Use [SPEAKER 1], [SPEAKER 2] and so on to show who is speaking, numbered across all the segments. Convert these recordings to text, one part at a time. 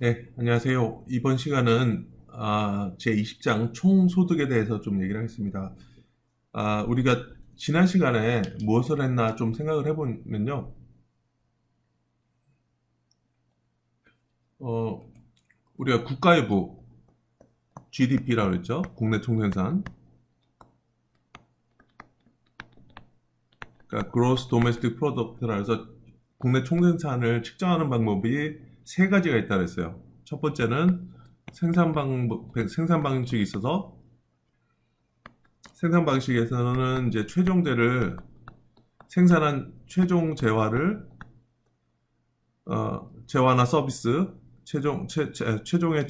[SPEAKER 1] 네, 안녕하세요. 이번 시간은 제20장 총소득에 대해서 좀 얘기를 하겠습니다. 우리가 지난 시간에 무엇을 했나 좀 생각을 해보면요. 어, 우리가 국가유부, GDP라고 그랬죠. 국내 총생산. 그러니까 Gross Domestic Product라 해서 국내 총생산을 측정하는 방법이 세 가지가 있다고 했어요. 첫 번째는 생산 방식이 있어서 생산 방식에서는 이제 생산한 최종 재화를 재화나 서비스 최종의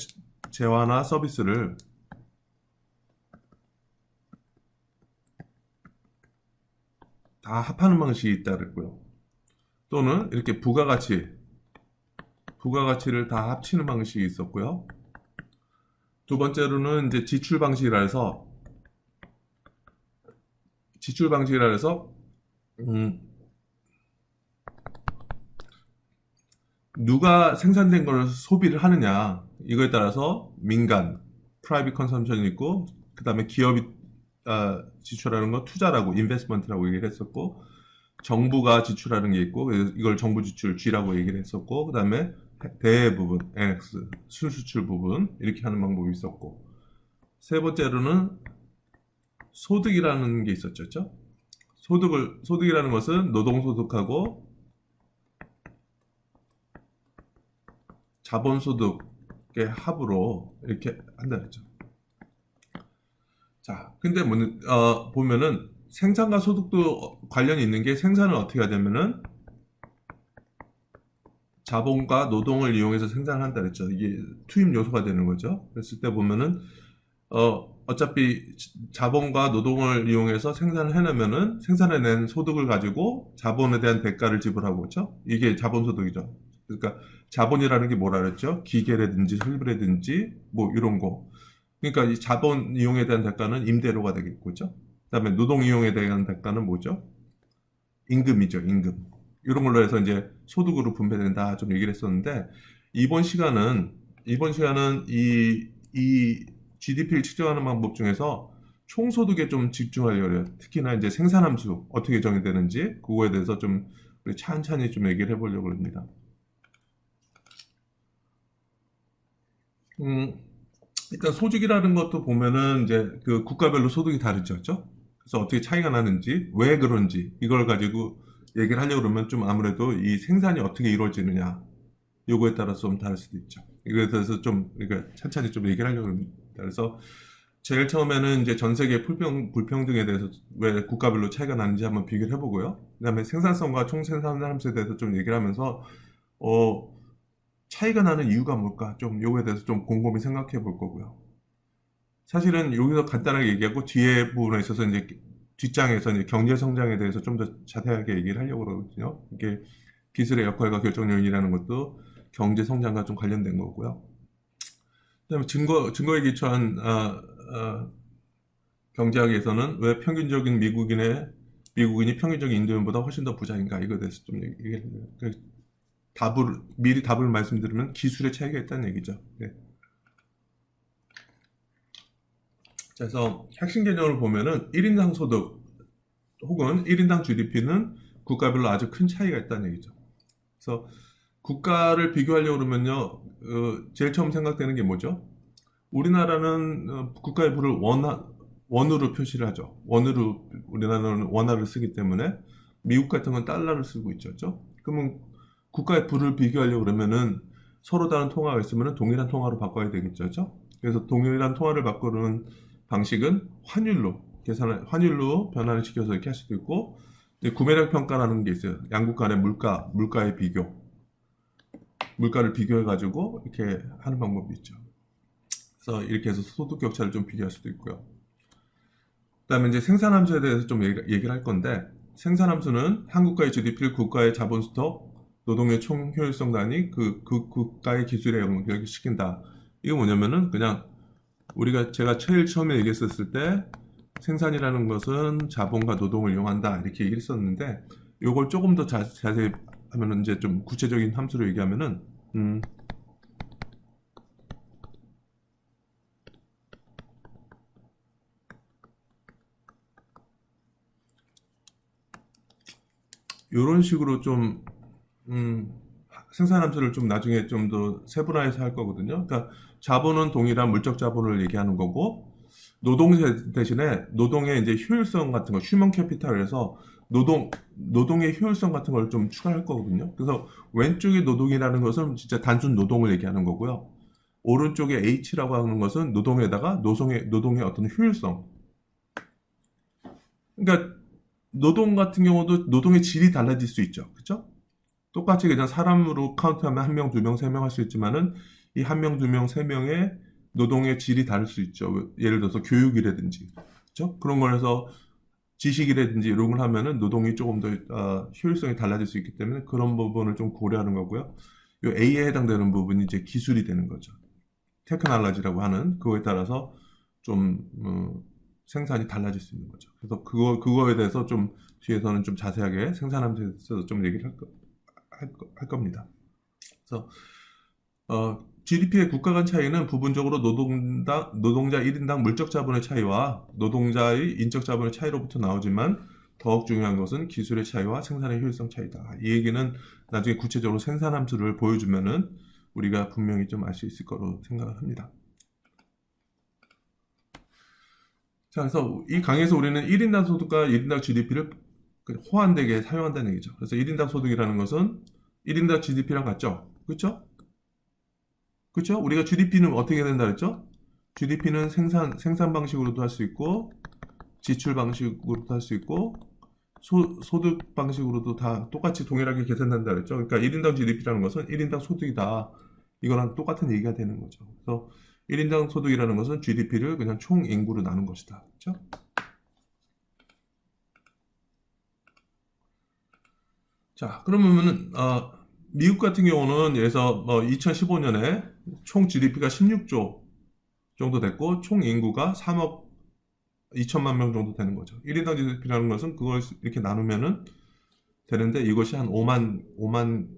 [SPEAKER 1] 재화나 서비스를 다 합하는 방식이 있다 그랬고요. 또는 이렇게 부가가치를 다 합치는 방식이 있었고요. 두 번째로는 이제 지출 방식이라 해서 음, 누가 생산된 걸 소비를 하느냐 이거에 따라서 민간 프라이빗 컨섬션이 있고 그 다음에 기업이 지출하는 건 투자라고 인베스트먼트라고 얘기를 했었고 정부가 지출하는 게 있고 이걸 정부 지출 G라고 얘기를 했었고 그 다음에 대부분 NX 순수출 부분 이렇게 하는 방법이 있었고 세 번째로는 소득이라는 게 있었죠. 소득이라는 것은 노동소득하고 자본소득의 합으로 이렇게 한다 그랬죠. 자, 근데 보면은 생산과 소득도 관련이 있는 게 생산을 어떻게 하냐면은 자본과 노동을 이용해서 생산을 한다 그랬죠. 이게 투입 요소가 되는 거죠. 그랬을 때 보면은 어차피 자본과 노동을 이용해서 생산을 해내면은 생산해낸 소득을 가지고 자본에 대한 대가를 지불하고 그렇죠. 이게 자본소득이죠. 그러니까 자본이라는 게 뭐라 그랬죠? 기계라든지 설비라든지 뭐 이런 거. 그러니까 이 자본 이용에 대한 대가는 임대료가 되겠고 그렇죠. 그다음에 노동 이용에 대한 대가는 뭐죠? 임금이죠, 임금. 이런 걸로 해서 이제 소득으로 분배된다 좀 얘기를 했었는데 이번 시간은 이 GDP를 측정하는 방법 중에서 총소득에 좀 집중하려고 해요. 특히나 이제 생산함수 어떻게 정의되는지 그거에 대해서 좀 우리 찬찬히 좀 얘기를 해보려고 합니다. 음, 일단 소득이라는 것도 보면은 이제 그 국가별로 소득이 다르죠. 그렇죠? 그래서 어떻게 차이가 나는지, 왜 그런지 이걸 가지고 얘기를 하려고 그러면 좀 아무래도 이 생산이 어떻게 이루어지느냐 요거에 따라서 좀 다를 수도 있죠. 이거에 대해서 좀 그러니까 차차히 좀 얘기를 하려고 합니다. 그래서 제일 처음에는 이제 전 세계 불평등에 대해서 왜 국가별로 차이가 나는지 한번 비교를 해보고요. 그다음에 생산성과 총생산 함수에 대해서 좀 얘기를 하면서 어, 차이가 나는 이유가 뭘까 좀 요거에 대해서 좀 곰곰이 생각해 볼 거고요. 사실은 여기서 간단하게 얘기하고 뒤에 부분에 있어서 이제 뒷장에서 이제 경제 성장에 대해서 좀 더 자세하게 얘기를 하려고 그러거든요. 이게 기술의 역할과 결정 요인이라는 것도 경제 성장과 좀 관련된 거고요. 그다음에 증거에 기초한 경제학에서는 왜 미국인이 평균적인 인도인보다 훨씬 더 부자인가 이거에 대해서 좀 얘기해요. 미리 답을 말씀드리면 기술의 차이가 있다는 얘기죠. 네. 그래서 핵심 개념을 보면은 1인당 소득 혹은 1인당 GDP는 국가별로 아주 큰 차이가 있다는 얘기죠. 그래서 국가를 비교하려고 그러면요, 제일 처음 생각되는 게 뭐죠? 우리나라는 국가의 부를 원으로 표시를 하죠. 우리나라는 원화를 쓰기 때문에 미국 같은 건 달러를 쓰고 있죠. 그렇죠? 그러면 국가의 부를 비교하려고 그러면은 서로 다른 통화가 있으면 동일한 통화로 바꿔야 되겠죠. 그렇죠? 그래서 동일한 통화를 바꾸는 방식은 환율로 변화를 시켜서 이렇게 할 수도 있고, 이제 구매력 평가라는 게 있어요. 양국 간의 물가의 물가를 비교해가지고 이렇게 하는 방법이 있죠. 그래서 이렇게 해서 소득 격차를 좀 비교할 수도 있고요. 그다음에 이제 생산함수에 대해서 좀 얘기를 할 건데, 생산함수는 한 국가의 GDP를 국가의 자본스톡, 노동의 총효율성 단위, 그 국가의 기술에 연결시킨다. 이거 뭐냐면은 그냥 제가 제일 처음에 얘기했었을 때 생산이라는 것은 자본과 노동을 이용한다 이렇게 얘기를 했었는데 이걸 조금 더 자세히 하면은 이제 좀 구체적인 함수로 얘기하면은 이런 식으로 좀 생산 함수를 좀 나중에 좀 더 세분화해서 할 거거든요. 그러니까 자본은 동일한 물적 자본을 얘기하는 거고, 노동 대신에 노동의 이제 효율성 같은 거, 휴먼 캐피탈에서 노동의 효율성 같은 걸 좀 추가할 거거든요. 그래서 왼쪽의 노동이라는 것은 진짜 단순 노동을 얘기하는 거고요. 오른쪽에 H라고 하는 것은 노동에다가 노동의 어떤 효율성. 그러니까 노동 같은 경우도 노동의 질이 달라질 수 있죠. 그렇죠? 똑같이 그냥 사람으로 카운트하면 한 명, 두 명, 세 명 할 수 있지만은 이 한 명, 두 명, 세 명의 노동의 질이 다를 수 있죠. 예를 들어서 교육이라든지, 그렇죠? 그런 거에서 지식이라든지 이런 걸 하면은 노동이 조금 더 효율성이 달라질 수 있기 때문에 그런 부분을 좀 고려하는 거고요. 이 A에 해당되는 부분이 이제 기술이 되는 거죠. 테크놀로지라고 하는 그거에 따라서 좀 생산이 달라질 수 있는 거죠. 그래서 그거에 대해서 좀 뒤에서는 좀 자세하게 생산하면서 좀 얘기를 할 겁니다. 그래서 GDP의 국가 간 차이는 부분적으로 노동자 1인당 물적 자본의 차이와 노동자의 인적 자본의 차이로부터 나오지만 더욱 중요한 것은 기술의 차이와 생산의 효율성 차이다. 이 얘기는 나중에 구체적으로 생산 함수를 보여주면은 우리가 분명히 좀 알 수 있을 거로 생각을 합니다. 자, 그래서 이 강의에서 우리는 1인당 소득과 1인당 GDP를 호환되게 사용한다는 얘기죠. 그래서 1인당 소득이라는 것은 1인당 GDP랑 같죠? 그렇죠? 그렇죠? 우리가 GDP는 어떻게 된다 그랬죠? GDP는 생산 방식으로도 할 수 있고 지출 방식으로도 할 수 있고 소득 방식으로도 다 똑같이 동일하게 계산된다 그랬죠? 그러니까 1인당 GDP라는 것은 1인당 소득이다. 이거랑 똑같은 얘기가 되는 거죠. 그래서 1인당 소득이라는 것은 GDP를 그냥 총 인구로 나눈 것이다. 그렇죠? 자, 그러면은 미국 같은 경우는 예서 2015년에 총 GDP가 16조 정도 됐고 총 인구가 3억 2천만 명 정도 되는 거죠. 1인당 GDP라는 것은 그걸 이렇게 나누면은 되는데 이것이 한 5만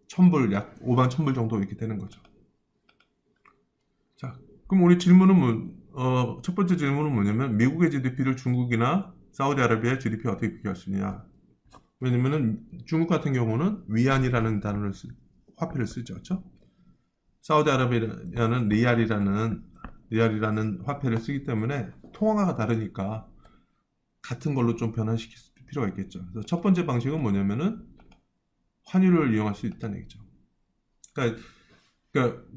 [SPEAKER 1] 천불, 약 5만 천불 정도 이렇게 되는 거죠. 자, 그럼 우리 질문은 첫 번째 질문은 뭐냐면 미국의 GDP를 중국이나 사우디아라비아의 GDP와 어떻게 비교할 수 있냐? 왜냐면은 중국 같은 경우는 위안이라는 단어를 화폐를 쓰죠. 그렇죠? 사우디아라비아는 리알이라는 화폐를 쓰기 때문에 통화가 다르니까 같은 걸로 좀 변환시킬 필요가 있겠죠. 그래서 첫 번째 방식은 뭐냐면은 환율을 이용할 수 있다는 얘기죠. 그러니까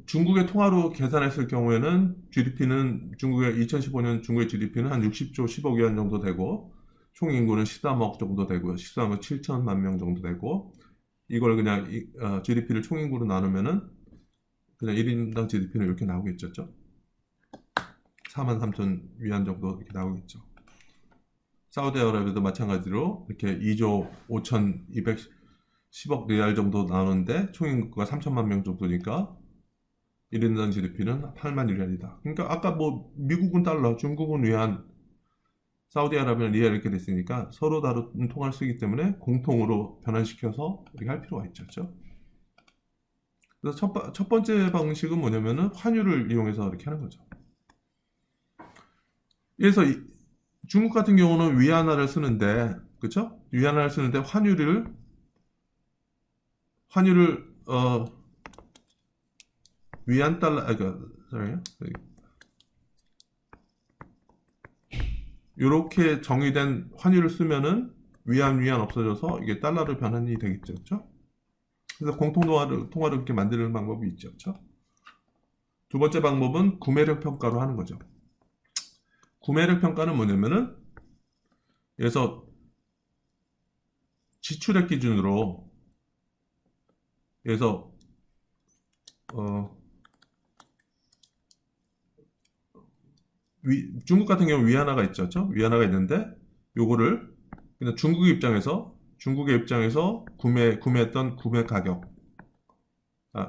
[SPEAKER 1] 중국의 통화로 계산했을 경우에는 GDP는 2015년 중국의 GDP는 한 60조 10억 위안 정도 되고 총 인구는 13억 정도 되고요. 13억 7천만 명 정도 되고 이걸 그냥 GDP를 총 인구로 나누면은 그냥 1인당 GDP는 이렇게 나오겠죠. 4만 3천 위안 정도 이렇게 나오겠죠. 사우디아라비아도 마찬가지로 이렇게 2조 5,210억 리알 정도 나오는데 총 인구가 3천만 명 정도니까 1인당 GDP는 8만 리알이다. 그러니까 아까 뭐 미국은 달러, 중국은 위안, 사우디아라비아는 리알 이렇게 됐으니까 서로 다른 통화를 쓰기 때문에 공통으로 변환시켜서 이렇게 할 필요가 있죠. 그렇죠? 그래서 첫 번째 방식은 뭐냐면은 환율을 이용해서 이렇게 하는 거죠. 그래서 중국 같은 경우는 위안화를 쓰는데, 그렇죠? 위안화를 쓰는데 환율을 위안 달러, 이렇게 정의된 환율을 쓰면은 위안 없어져서 이게 달러로 변환이 되겠죠. 그렇죠? 그래서 공통 통화를 이렇게 만드는 방법이 있죠. 그렇죠? 두 번째 방법은 구매력 평가로 하는 거죠. 구매력 평가는 뭐냐면은 그래서 지출액 기준으로 그래서 중국 같은 경우 위안화가 있죠. 그렇죠? 위안화가 있는데 요거를 그냥 중국의 입장에서 구매했던 구매 가격.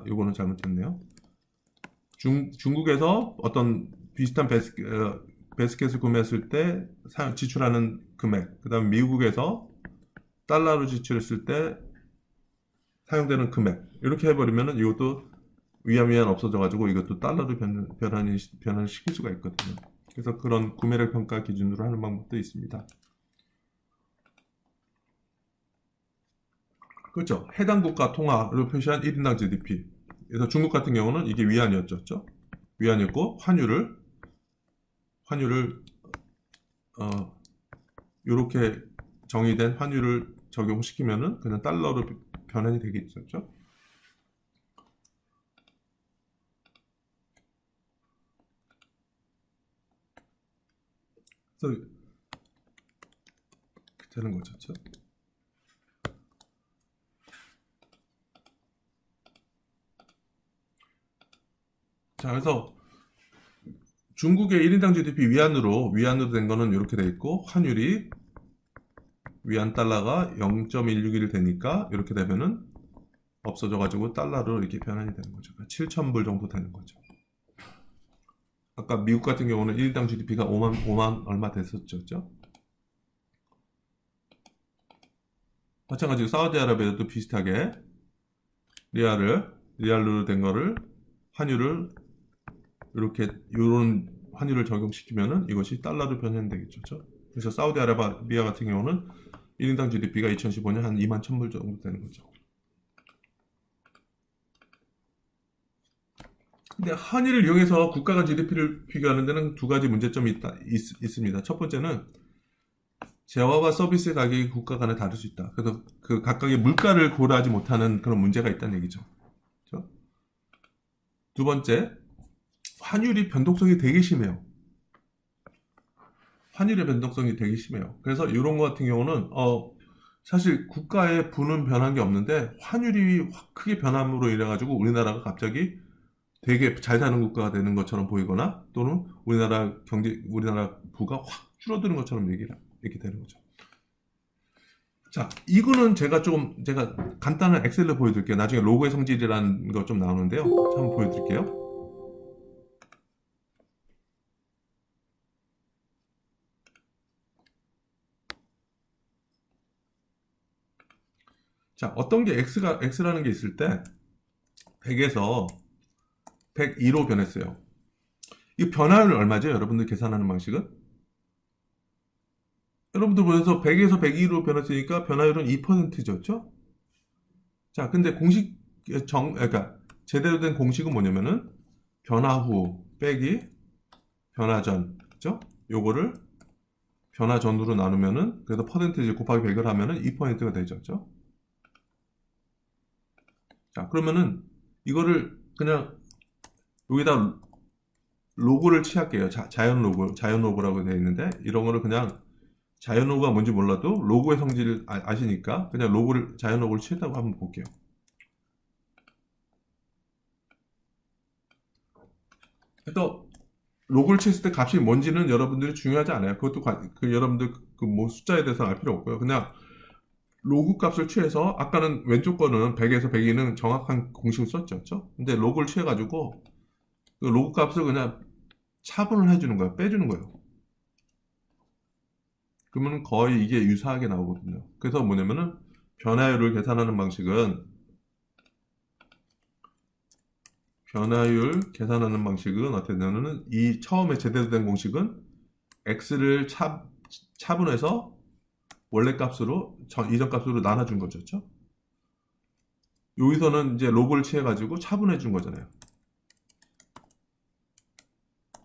[SPEAKER 1] 요거는 잘못했네요. 중국에서 어떤 비슷한 베스켓을 구매했을 때 지출하는 금액, 그 다음 미국에서 달러로 지출했을 때 사용되는 금액, 이렇게 해버리면은 이것도 위안 없어져가지고 이것도 달러로 변환을 시킬 수가 있거든요. 그래서 그런 구매력 평가 기준으로 하는 방법도 있습니다. 그렇죠. 해당 국가 통화로 표시한 1인당 GDP. 그래서 중국 같은 경우는 이게 위안이었죠. 위안이었고 환율을 이렇게 정의된 환율을 적용시키면은 그냥 달러로 변환이 되겠죠. 그래서 되는 거죠. 자, 그래서 중국의 1인당 GDP 위안으로 된 거는 이렇게 돼 있고, 환율이 위안 달러가 0.161 되니까 이렇게 되면은 없어져 가지고 달러로 이렇게 변환이 되는 거죠. 7,000불 정도 되는 거죠. 아까 미국 같은 경우는 1인당 GDP가 5만 얼마 됐었죠. 마찬가지로 사우디아라비아도 비슷하게 리알로 된 거를 환율을 이렇게 요런 환율을 적용시키면은 이것이 달러로 변환되겠죠. 그래서 사우디아라비아 같은 경우는 1인당 GDP가 2015년 한 2만 1,000불 정도 되는 거죠. 근데 한일을 이용해서 국가 간 GDP를 비교하는 데는 두 가지 문제점이 있습니다. 첫 번째는 재화와 서비스 가격이 국가 간에 다를 수 있다. 그래서 그 각각의 물가를 고려하지 못하는 그런 문제가 있다는 얘기죠. 그렇죠? 두 번째, 환율이 변동성이 되게 심해요. 환율의 변동성이 되게 심해요. 그래서 이런 거 같은 경우는 사실 국가의 부는 변한 게 없는데 환율이 확 크게 변함으로 인해 가지고 우리나라가 갑자기 되게 잘 사는 국가가 되는 것처럼 보이거나 또는 우리나라 부가 확 줄어드는 것처럼 이렇게 되는 거죠. 자, 이거는 제가 간단한 엑셀로 보여드릴게요. 나중에 로고의 성질이라는 거 좀 나오는데요. 한번 보여드릴게요. 자, 어떤 게 X라는 게 있을 때 100에서 102로 변했어요. 이 변화율은 얼마죠? 여러분들 계산하는 방식은? 여러분들 보면서 100에서 102로 변했으니까 변화율은 2%죠? 자, 근데 그러니까 제대로 된 공식은 뭐냐면은 변화 후 빼기 변화 전, 그죠? 요거를 변화 전으로 나누면은 그래서 퍼센티지 곱하기 100을 하면은 2%가 되죠. 자, 그러면은 이거를 그냥 여기다 로고를 취할게요. 자연 로고라고 되어 있는데 이런 거를 그냥 자연 로고가 뭔지 몰라도 로고의 성질을 아시니까 그냥 자연 로고를 취했다고 한번 볼게요. 또 로고를 취했을 때 값이 뭔지는 여러분들이 중요하지 않아요. 그것도 여러분들 뭐 숫자에 대해서 알 필요 없고요. 그냥 로그 값을 취해서 아까는 왼쪽 거는 100에서 102는 정확한 공식을 썼죠. 근데 로그를 취해가지고 그 로그 값을 그냥 차분을 해주는 거예요. 빼주는 거예요. 그러면 거의 이게 유사하게 나오거든요. 그래서 뭐냐면은 변화율을 계산하는 방식은 어떻게 되냐면은 이 처음에 제대로 된 공식은 x를 차분해서 원래 값으로 이전 값으로 나눠준 거죠. 여기서는 이제 로그를 취해가지고 차분해 준 거잖아요.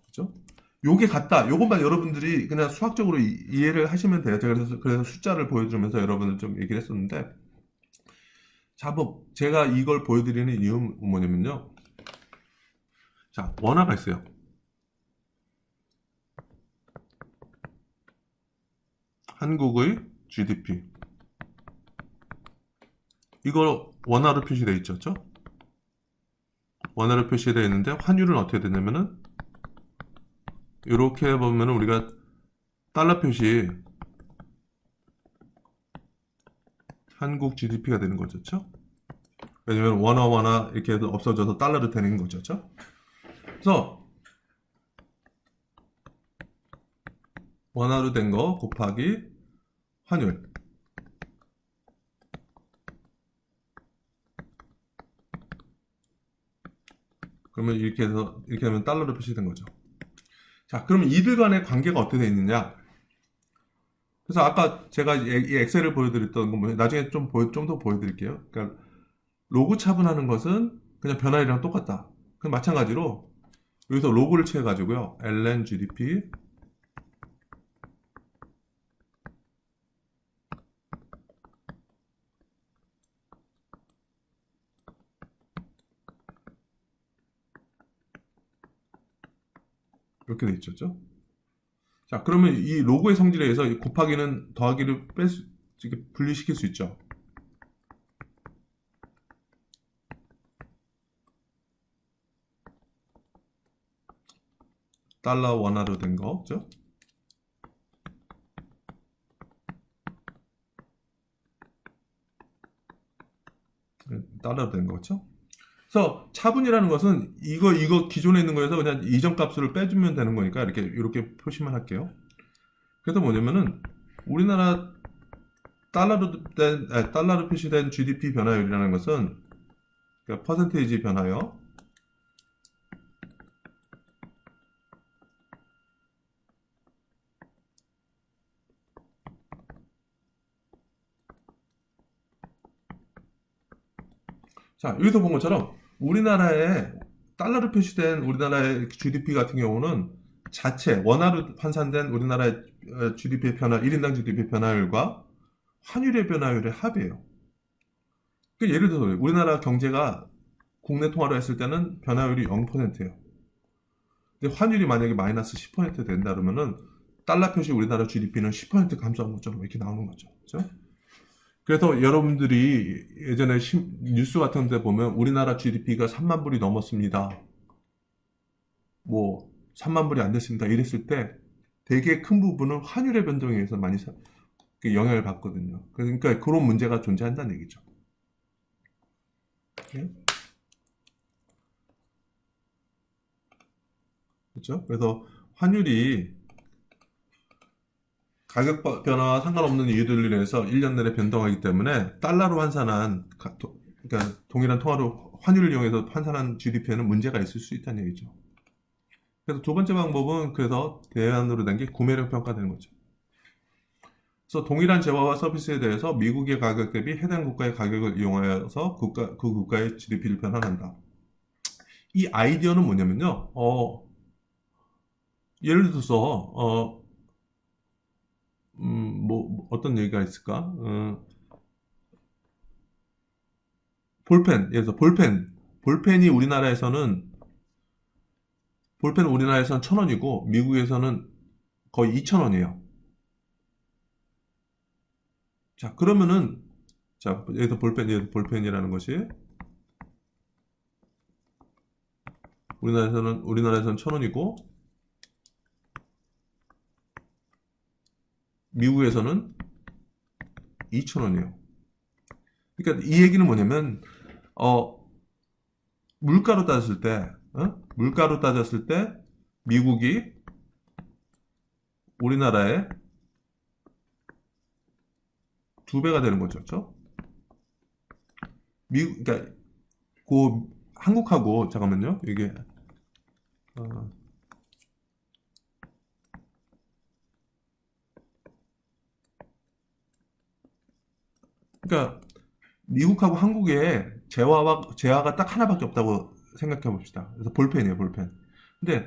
[SPEAKER 1] 그렇죠? 요게 같다. 요것만 여러분들이 그냥 수학적으로 이해를 하시면 돼요. 그래서 숫자를 보여주면서 여러분들 좀 얘기를 했었는데, 자, 뭐 제가 이걸 보여드리는 이유는 뭐냐면요. 자, 원화가 있어요. 한국의 GDP. 이거 원화로 표시되어 있죠. 원화로 표시되어 있는데 환율은 어떻게 되냐면은 이렇게 보면은 우리가 달러 표시 한국 GDP가 되는 거죠. 왜냐면 원화 이렇게 해서 없어져서 달러로 되는 거죠. 그래서 원화로 된 거 곱하기 환율. 그러면 이렇게 하면 달러로 표시된 거죠. 자, 그러면 이들 간의 관계가 어떻게 되어 있느냐? 그래서 아까 제가 이 엑셀을 보여드렸던 건 뭐예요? 나중에 좀 더 보여드릴게요. 그러니까 로그 차분하는 것은 그냥 변화율이랑 똑같다. 그럼 마찬가지로 여기서 로그를 취해가지고요. ln GDP 이렇게 돼 있죠. 자, 그러면 이 로그의 성질에 의해서 이 곱하기는 더하기를 이렇게 분리시킬 수 있죠. 달러 원화로 된 거죠. 달러로 된 거죠. 그래서 차분이라는 것은 이거 기존에 있는 거에서 그냥 이전 값을 빼주면 되는 거니까 이렇게 표시만 할게요. 그래서 뭐냐면은 우리나라 달러로 표시된 GDP 변화율이라는 것은 그러니까 퍼센테이지 변화요. 자, 여기서 본 것처럼 우리나라에 달러로 표시된 우리나라의 GDP 같은 경우는 자체 원화로 환산된 우리나라의 GDP 변화, 1인당 GDP 변화율과 환율의 변화율의 합이에요. 그러니까 예를 들어서 우리나라 경제가 국내 통화로 했을 때는 변화율이 0%예요. 근데 환율이 만약에 마이너스 10% 된다 그러면은 달러 표시 우리나라 GDP는 10% 감소한 것처럼 이렇게 나오는 거죠. 그렇죠? 그래서 여러분들이 예전에 뉴스 같은 데 보면 우리나라 GDP가 3만 불이 넘었습니다. 뭐 3만 불이 안 됐습니다. 이랬을 때 되게 큰 부분은 환율의 변동에 의해서 많이 영향을 받거든요. 그러니까 그런 문제가 존재한다는 얘기죠. 그렇죠? 그래서 환율이 가격 변화와 상관없는 이유들로 인해서 1년 내내 변동하기 때문에 달러로 환산한 그러니까 동일한 통화로 환율을 이용해서 환산한 GDP에는 문제가 있을 수 있다는 얘기죠. 그래서 두 번째 방법은 그래서 대안으로 된 게 구매력 평가되는 거죠. 그래서 동일한 재화와 서비스에 대해서 미국의 가격 대비 해당 국가의 가격을 이용하여서 그 국가의 GDP를 변환한다. 이 아이디어는 뭐냐면요. 예를 들어서 뭐 어떤 얘기가 있을까? 볼펜, 예를 들어서 볼펜이 우리나라에서는 1,000원이고 미국에서는 거의 2,000원이에요. 자, 그러면은 자, 여기서 볼펜이라는 것이 우리나라에서는 1,000원이고 미국에서는 2,000원이에요. 그러니까 이 얘기는 뭐냐면 물가로 따졌을 때 미국이 우리나라의 2배가 되는 거죠. 그렇죠? 그러니까 한국하고 잠깐만요. 이게 그러니까 미국하고 한국에 재화가 딱 하나밖에 없다고 생각해 봅시다. 그래서 볼펜이에요, 볼펜. 근데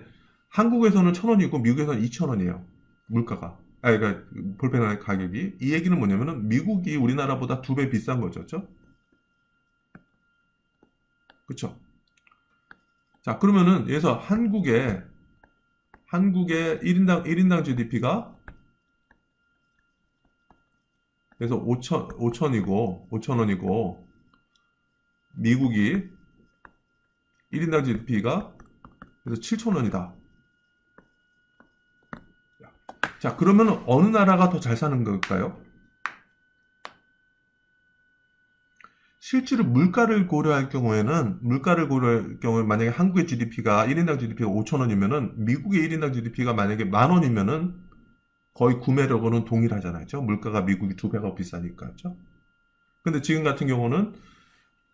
[SPEAKER 1] 한국에서는 1,000원이고 미국에서는 2,000원이에요. 물가가. 그러니까 볼펜의 가격이. 이 얘기는 뭐냐면은 미국이 우리나라보다 2배 비싼 거죠. 그렇죠? 그렇죠? 자, 그러면은 여기서 한국의 1인당 GDP가 그래서 5,000원이고 미국이 1인당 GDP가 그래서 7,000원이다. 자, 그러면 어느 나라가 더 잘 사는 걸까요? 실제로 물가를 고려할 경우에는 만약에 한국의 GDP가 1인당 GDP가 5,000원이면은 미국의 1인당 GDP가 만약에 10,000원이면은 거의 구매력으로는 동일하잖아요. 그렇죠? 물가가 미국이 2배가 비싸니까. 그렇죠? 근데 지금 같은 경우는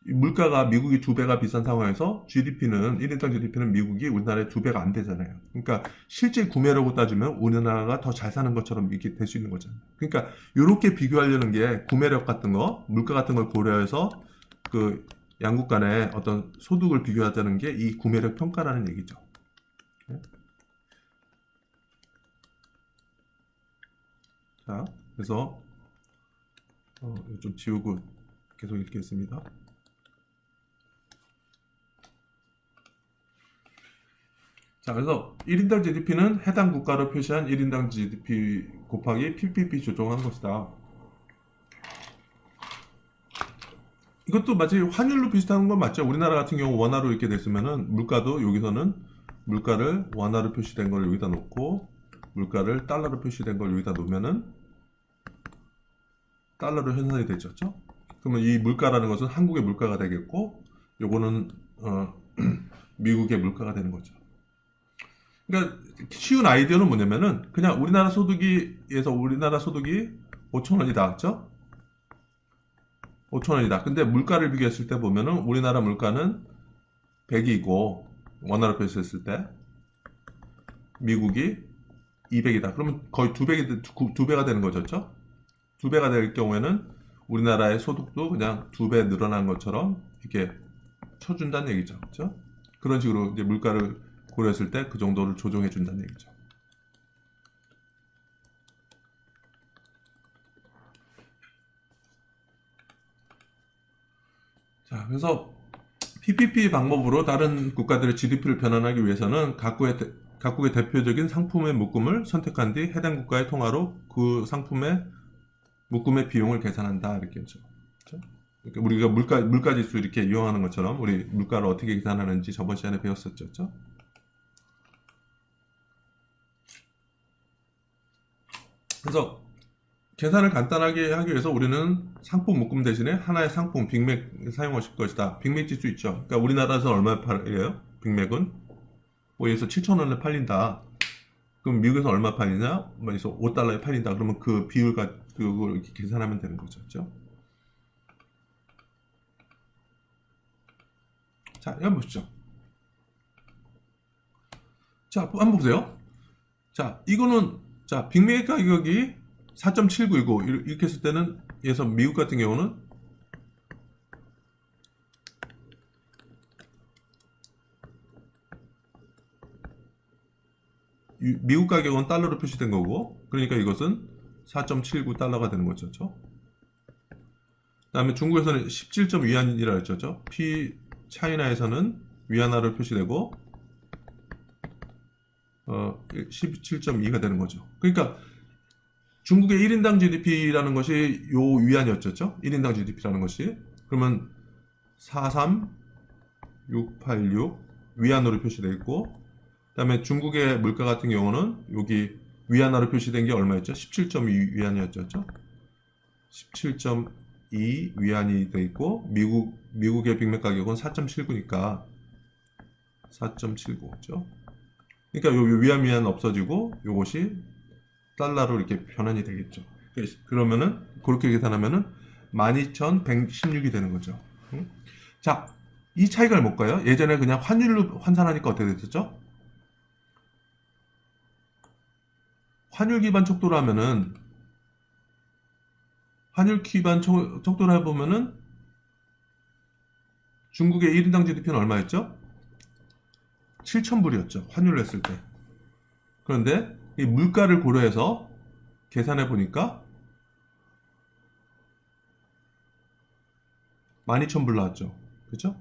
[SPEAKER 1] 물가가 미국이 2배가 비싼 상황에서 GDP는 1인당 GDP는 미국이 우리나라의 2배가 안 되잖아요. 그러니까 실제 구매력으로 따지면 우리나라가 더 잘 사는 것처럼 이렇게 될 수 있는 거잖아요. 그러니까 이렇게 비교하려는 게 구매력 같은 거, 물가 같은 걸 고려해서 그 양국 간의 어떤 소득을 비교하자는 게 이 구매력 평가라는 얘기죠. 자, 그래서 좀 지우고 계속 읽겠습니다. 자, 그래서 1인당 GDP는 해당 국가로 표시한 1인당 GDP 곱하기 PPP 조정한 것이다. 이것도 마치 환율로 비슷한 건 맞죠? 우리나라 같은 경우 원화로 이렇게 됐으면은 물가도 여기서는 물가를 원화로 표시된 걸 여기다 놓고 물가를 달러로 표시된 걸 여기다 놓으면은 달러로 환산이 되죠. 그렇죠? 그러면 이 물가라는 것은 한국의 물가가 되겠고 요거는 미국의 물가가 되는 거죠. 그러니까 쉬운 아이디어는 뭐냐면은 그냥 우리나라 소득에서 우리나라 소득이 5,000원이다. 그렇죠? 5,000원이다. 근데 물가를 비교했을 때 보면은 우리나라 물가는 100이고 원화로 표시했을 때 미국이 200이다. 그러면 거의 2배가 되는 거죠. 그렇죠? 2배가 될 경우에는 우리나라의 소득도 그냥 2배 늘어난 것처럼 이렇게 쳐준다는 얘기죠. 그렇죠? 그런 식으로 이제 물가를 고려했을 때 그 정도를 조정해 준다는 얘기죠. 자, 그래서 PPP 방법으로 다른 국가들의 GDP를 변환하기 위해서는 각국의 대표적인 상품의 묶음을 선택한 뒤 해당 국가의 통화로 그 상품의 묶음의 비용을 계산한다. 이렇게 했죠. 그렇죠? 그러니까 우리가 물가 지수 이렇게 이용하는 것처럼 우리 물가를 어떻게 계산하는지 저번 시간에 배웠었죠. 그렇죠? 그래서 계산을 간단하게 하기 위해서 우리는 상품 묶음 대신에 하나의 상품 빅맥 사용하실 것이다. 빅맥 지수 있죠. 그러니까 우리나라에서 얼마에 팔려요? 빅맥은 뭐 예를 들어서 7,000원에 팔린다. 그럼 미국에서 얼마 팔리냐? 뭐 예를 들어서 $5에 팔린다. 그러면 그 비율 가지고 이렇게 계산하면 되는 거죠. 그렇죠? 자, 한번 보시죠. 자, 한번 보세요. 자, 이거는 자, 빅맥 가격이 4.79이고 이렇게 했을 때는 예서 미국 같은 경우는 미국 가격은 달러로 표시된 거고 그러니까 이것은 4.79달러가 되는 거죠. 그렇죠? 그다음에 중국에서는 17점 위안이라고 했죠. 차이나에서는 위안화로 표시되고 17.2가 되는 거죠. 그러니까 중국의 1인당 GDP라는 것이 요 위안이었죠. 1인당 GDP라는 것이. 그러면 43686 위안으로 표시되어 있고 그 다음에 중국의 물가 같은 경우는 여기 위안화로 표시된 게 얼마였죠? 17.2 위안이었죠. 17.2 위안이 되어 있고 미국의 빅맥 가격은 4.79니까 4.79죠. 그러니까 요 위안 없어지고 요것이 달러로 이렇게 변환이 되겠죠. 그러면은 그렇게 계산하면은 12,116이 되는 거죠. 자, 이 차이가 뭘까요? 예전에 그냥 환율로 환산하니까 어떻게 됐었죠? 환율 기반 척도로 하면은 환율 기반 척도로 해보면은 중국의 1인당 GDP는 얼마였죠? 7,000불이었죠. 환율로 했을 때. 그런데 이 물가를 고려해서 계산해 보니까 12,000불 나왔죠. 그렇죠?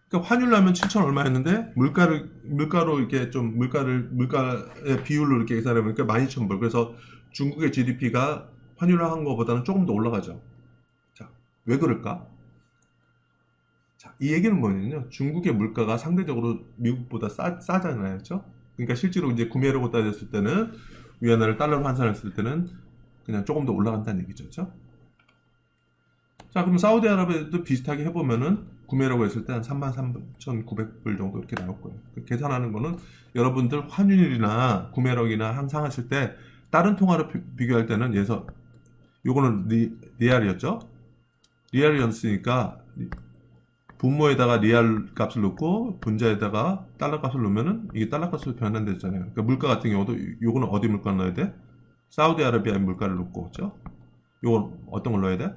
[SPEAKER 1] 그러니까 환율로 하면 7,000 얼마였는데 물가로 이렇게 좀 물가의 비율로 이렇게 계산해 보니까 12,000불. 그래서 중국의 GDP가 환율로 한 거보다는 조금 더 올라가죠. 자, 왜 그럴까? 자, 이 얘기는 뭐냐면요. 중국의 물가가 상대적으로 미국보다 싸잖아요. 그렇죠? 그러니까 실제로 이제 구매력으로 따졌을 때는 위안화를 달러로 환산했을 때는 그냥 조금 더 올라간다는 얘기죠. 그렇죠? 자, 그럼 사우디아라비아도 비슷하게 해보면은 구매라고 했을 때 한 33,900불 정도 이렇게 나올 거예요. 계산하는 거는 여러분들 환율이나 구매력이나 항상 하실 때 다른 통화로 비교할 때는 요거는 리알이었죠? 리알이었으니까 분모에다가 리알 값을 넣고 분자에다가 달러 값을 넣으면은 이게 달러 값으로 변환되잖아요. 그러니까 물가 같은 경우도 요거는 어디 물가 넣어야 돼? 사우디아라비아의 물가를 넣고, 그렇죠? 요건 어떤 걸 넣어야 돼?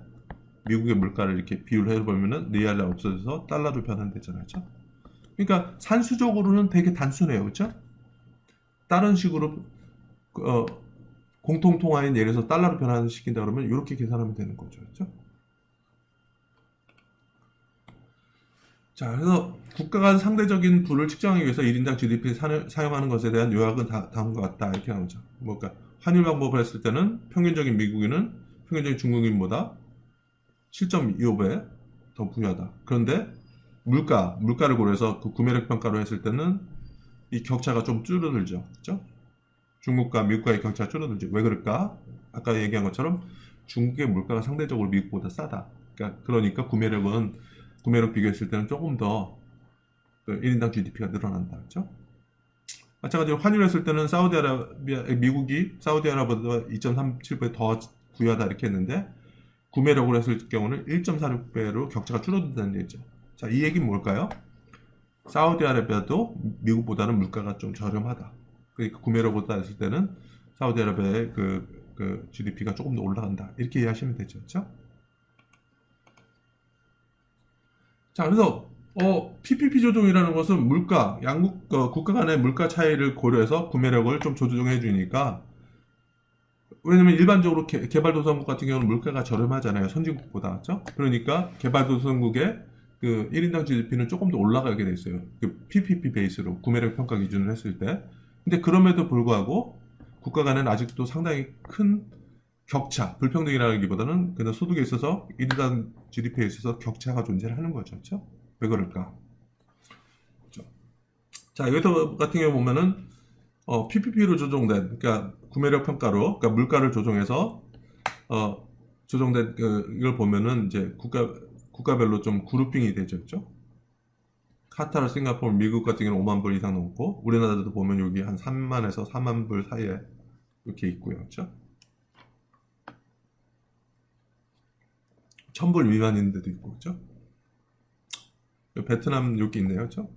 [SPEAKER 1] 미국의 물가를 이렇게 비율을 해보면은 리알이 없어져서 달러로 변환되잖아요, 그렇죠? 그러니까 산수적으로는 되게 단순해요, 그렇죠? 다른 식으로 공통 통화인 예를 들어서 달러로 변환시킨다 그러면 이렇게 계산하면 되는 거죠, 그렇죠? 자, 그래서 국가 간 상대적인 부를 측정하기 위해서 1인당 GDP를 사용하는 것에 대한 요약은 다음과 같다 이렇게 나오죠. 그러니까 환율 방법을 했을 때는 평균적인 미국인은 평균적인 중국인보다 7.25배 더 부유하다. 그런데 물가를 고려해서 그 구매력 평가로 했을 때는 이 격차가 좀 줄어들죠. 그렇죠? 중국과 미국과의 격차가 줄어들죠. 왜 그럴까? 아까 얘기한 것처럼 중국의 물가가 상대적으로 미국보다 싸다. 그러니까 구매력 비교했을 때는 조금 더 1인당 GDP가 늘어난다. 그렇죠? 마찬가지로 환율했을 때는 미국이 사우디아라비아보다 2.37배 더 부유하다 이렇게 했는데 구매력으로 했을 경우는 1.46배로 격차가 줄어든다는 얘기죠. 자, 이 얘기는 뭘까요? 사우디아라비아도 미국보다는 물가가 좀 저렴하다. 그러니까 구매력보다 했을 때는 사우디아라비아의 그 GDP가 조금 더 올라간다. 이렇게 이해하시면 되죠. 그렇죠? 자, 그래서 PPP 조정이라는 것은 양국 국가 간의 물가 차이를 고려해서 구매력을 좀 조정해 주니까, 왜냐면 일반적으로 개발도상국 같은 경우는 물가가 저렴하잖아요. 선진국보다. 그렇죠? 그러니까 개발도상국의 그 1인당 GDP는 조금 더 올라가게 돼 있어요. 그 PPP 베이스로 구매력 평가 기준을 했을 때. 근데 그럼에도 불구하고 국가 간에는 아직도 상당히 큰 격차, 불평등이라기보다는 그냥 소득에 있어서 1인당 GDP에 있어서 격차가 존재를 하는 거죠. 그렇죠? 왜 그럴까? 그렇죠? 자, 여기서 같은 경우 보면은 PPP로 조정된, 그러니까 구매력 평가로, 그러니까 물가를 조정해서 조정된 이걸 보면은 이제 국가별로 좀 그룹핑이 되죠. 그렇죠? 카타르, 싱가포르, 미국 같은 경우는 5만 불 이상 넘고, 우리나라도 보면 여기 한 3만에서 4만 불 사이에 이렇게 있고요. 그렇죠? 1000불 미만인 데도 있고, 그렇죠? 베트남 여기 있네요. 그렇죠?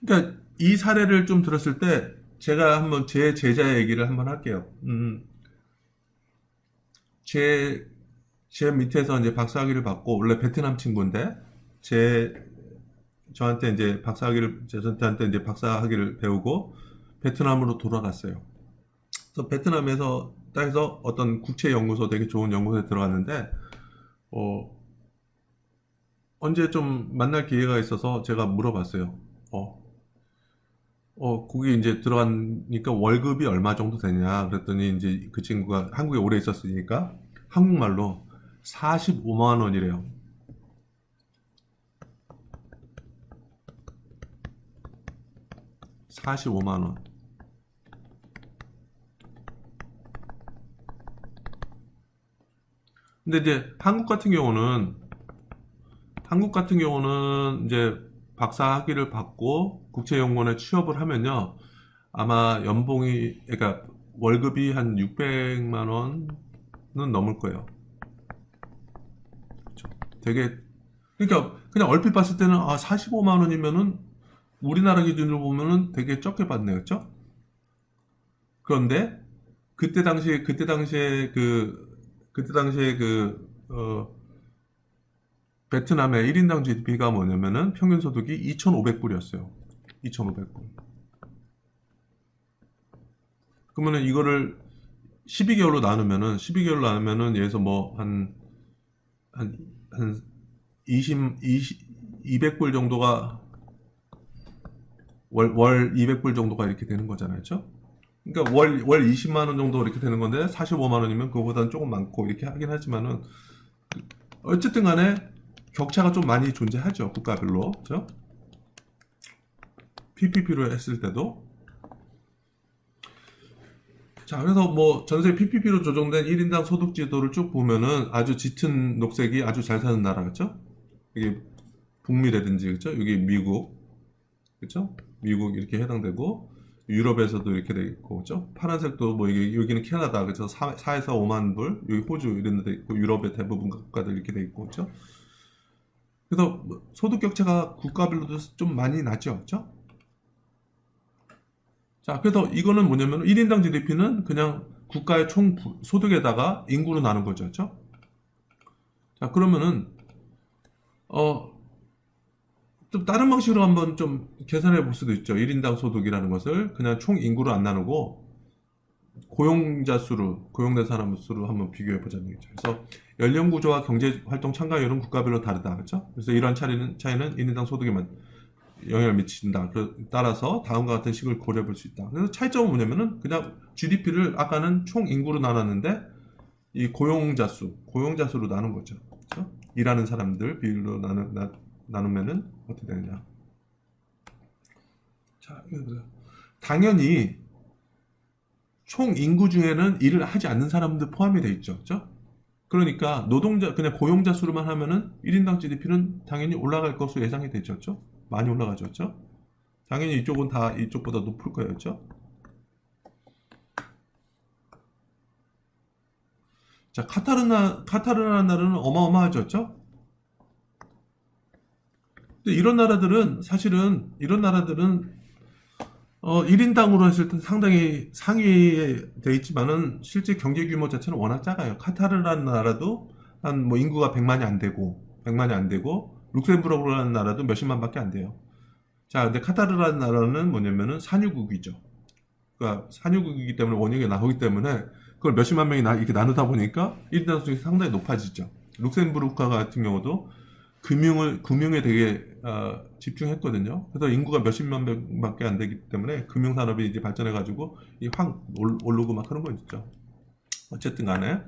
[SPEAKER 1] 그러니까 이 사례를 좀 들었을 때 제가 한번 제 제자 얘기를 한번 할게요. 제 밑에서 이제 박사학위를 받고, 원래 베트남 친구인데 저한테 이제 저한테 이제 박사학위를 배우고 베트남으로 돌아갔어요. 그래서 베트남에서 해서 어떤 국제연구소, 되게 좋은 연구소에 들어갔는데 언제 좀 만날 기회가 있어서 제가 물어봤어요. 거기 이제 들어가니까 월급이 얼마 정도 되냐 그랬더니, 이제 그 친구가 한국에 오래 있었으니까 한국말로 45만 원이래요. 45만 원. 근데 이제 한국 같은 경우는 이제 박사 학위를 받고 국제연구원에 취업을 하면요, 아마 그러니까 월급이 한 600만 원은 넘을 거예요. 그렇죠? 그러니까 그냥 얼핏 봤을 때는 45만 원이면은 우리나라 기준으로 보면은 되게 적게 받네요. 그렇죠? 그런데 그때 당시에 베트남의 1인당 GDP가 뭐냐면은 평균 소득이 2,500불이었어요. 2,500불. 그러면은 이거를 12개월로 나누면은 얘에서 뭐 한 200불 정도가 월 200불 정도가 이렇게 되는 거잖아요. 그렇죠? 그러니까 월 20만 원 정도 이렇게 되는 건데, 45만 원이면 그거보다는 조금 많고 이렇게 하긴 하지만은, 어쨌든 간에 격차가 좀 많이 존재하죠. 국가별로. 그렇죠? PPP로 했을 때도. 자, 그래서 뭐 전세 PPP로 조정된 1인당 소득 지도를 쭉 보면은 아주 짙은 녹색이 아주 잘 사는 나라. 그렇죠? 이게 북미라든지, 그렇죠? 여기 미국. 그렇죠? 미국 이렇게 해당되고, 유럽에서도 이렇게 돼 있고, 그렇죠? 파란색도 뭐 여기는 캐나다, 그렇죠? 4에서 5만 불, 여기 호주 이런 데 있고, 유럽의 대부분 국가들 이렇게 돼 있고, 그렇죠? 그래서 소득 격차가 국가별로도 좀 많이 나죠. 그렇죠? 자, 그래서 이거는 뭐냐면 1인당 GDP는 그냥 국가의 총 소득에다가 인구로 나눈 거죠. 그렇죠? 자, 그러면은 좀 다른 방식으로 한번 좀 계산해 볼 수도 있죠. 1인당 소득이라는 것을 그냥 총 인구로 안 나누고 고용자 수로, 고용된 사람 수로 한번 비교해 보자는 얘기죠. 그래서 연령 구조와 경제 활동 참가율은 국가별로 다르다. 그렇죠? 그래서 이러한 차이는 1인당 소득에만 영향을 미친다. 따라서 다음과 같은 식을 고려해 볼 수 있다. 그래서 차이점은 뭐냐면은 그냥 GDP를 아까는 총 인구로 나눴는데 이 고용자 수로 나눈 거죠. 그렇죠? 일하는 사람들 비율로 나누면은 어떻게 되느냐. 자, 당연히 총 인구 중에는 일을 하지 않는 사람들 포함이 돼 있죠. 그렇죠? 그러니까 그냥 고용자 수로만 하면은 1인당 GDP는 당연히 올라갈 것으로 예상이 되죠. 그렇죠? 많이 올라가죠. 그렇죠? 당연히 이쪽은 다 이쪽보다 높을 거예요. 그렇죠? 자, 카타르라는 나라는 어마어마하죠. 그렇죠? 근데 이런 나라들은 1인당으로 했을 때 상당히 상위에 돼 있지만은 실제 경제 규모 자체는 워낙 작아요. 카타르라는 나라도 한 뭐 인구가 100만이 안 되고 룩셈부르크라는 나라도 몇십만밖에 안 돼요. 자, 근데 카타르라는 나라는 뭐냐면은 산유국이죠. 그러니까 산유국이기 때문에 원유가 나오기 때문에 그걸 몇십만 명이 이렇게 나누다 보니까 1인당 수준이 상당히 높아지죠. 룩셈부르크 같은 경우도 금융에 되게 집중했거든요. 그래서 인구가 몇십만 명밖에 안 되기 때문에 금융산업이 이제 발전해가지고 확 오르고 막 그런 거 있죠. 어쨌든 간에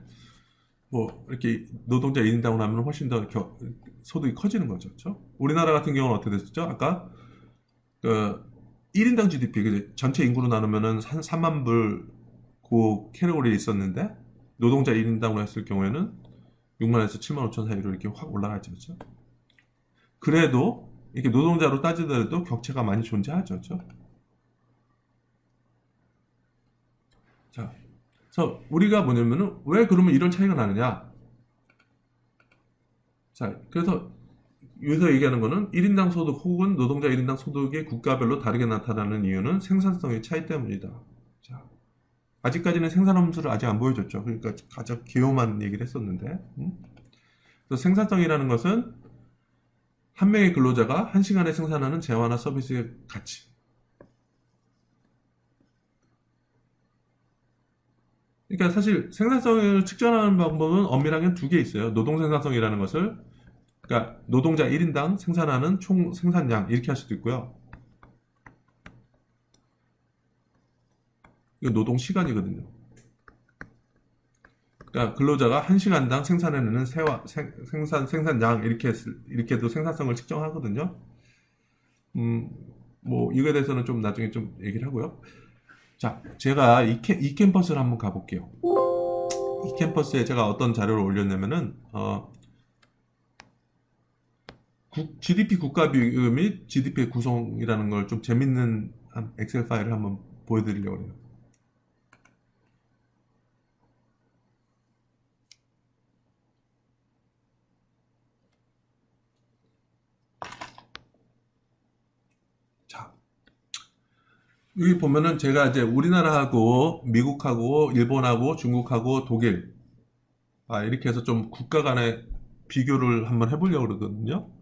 [SPEAKER 1] 뭐 이렇게 노동자 1인당으로 하면 훨씬 더 소득이 커지는 거죠. 그렇죠? 우리나라 같은 경우는 어떻게 됐었죠? 아까 그 1인당 GDP 전체 인구로 나누면은 한 3만 불 그 캐러골이 있었는데 노동자 1인당으로 했을 경우에는 6만에서 7만 5천 사이로 이렇게 확 올라가죠. 그렇죠? 그래도 이렇게 노동자로 따지더라도 격차가 많이 존재하죠. 그렇죠? 자, 그래서 우리가 뭐냐면은 왜 그러면 이런 차이가 나느냐? 자, 그래서 여기서 얘기하는 거는 1인당 소득 혹은 노동자 1인당 소득이 국가별로 다르게 나타나는 이유는 생산성의 차이 때문이다. 자, 아직까지는 생산 함수를 아직 안 보여줬죠. 그러니까 가장 귀요만 얘기를 했었는데. 그래서 생산성이라는 것은 한 명의 근로자가 한 시간에 생산하는 재화나 서비스의 가치. 그러니까 사실 생산성을 측정하는 방법은 엄밀하게 두 개 있어요. 노동 생산성이라는 것을 그러니까 노동자 1인당 생산하는 총 생산량 이렇게 할 수도 있고요. 이거 노동 시간이거든요. 그러니까 근로자가 1시간당 생산해내는 생산량 이렇게도 생산성을 측정하거든요. 뭐 이거에 대해서는 좀 나중에 좀 얘기를 하고요. 자, 제가 이 캠퍼스를 한번 가볼게요. 이 캠퍼스에 제가 어떤 자료를 올렸냐면은 GDP 국가 비율 및 GDP의 구성이라는 걸 좀 재밌는 엑셀 파일을 한번 보여드리려고 해요. 자, 여기 보면은 제가 이제 우리나라하고 미국하고 일본하고 중국하고 독일 이렇게 해서 좀 국가 간의 비교를 한번 해보려고 그러거든요.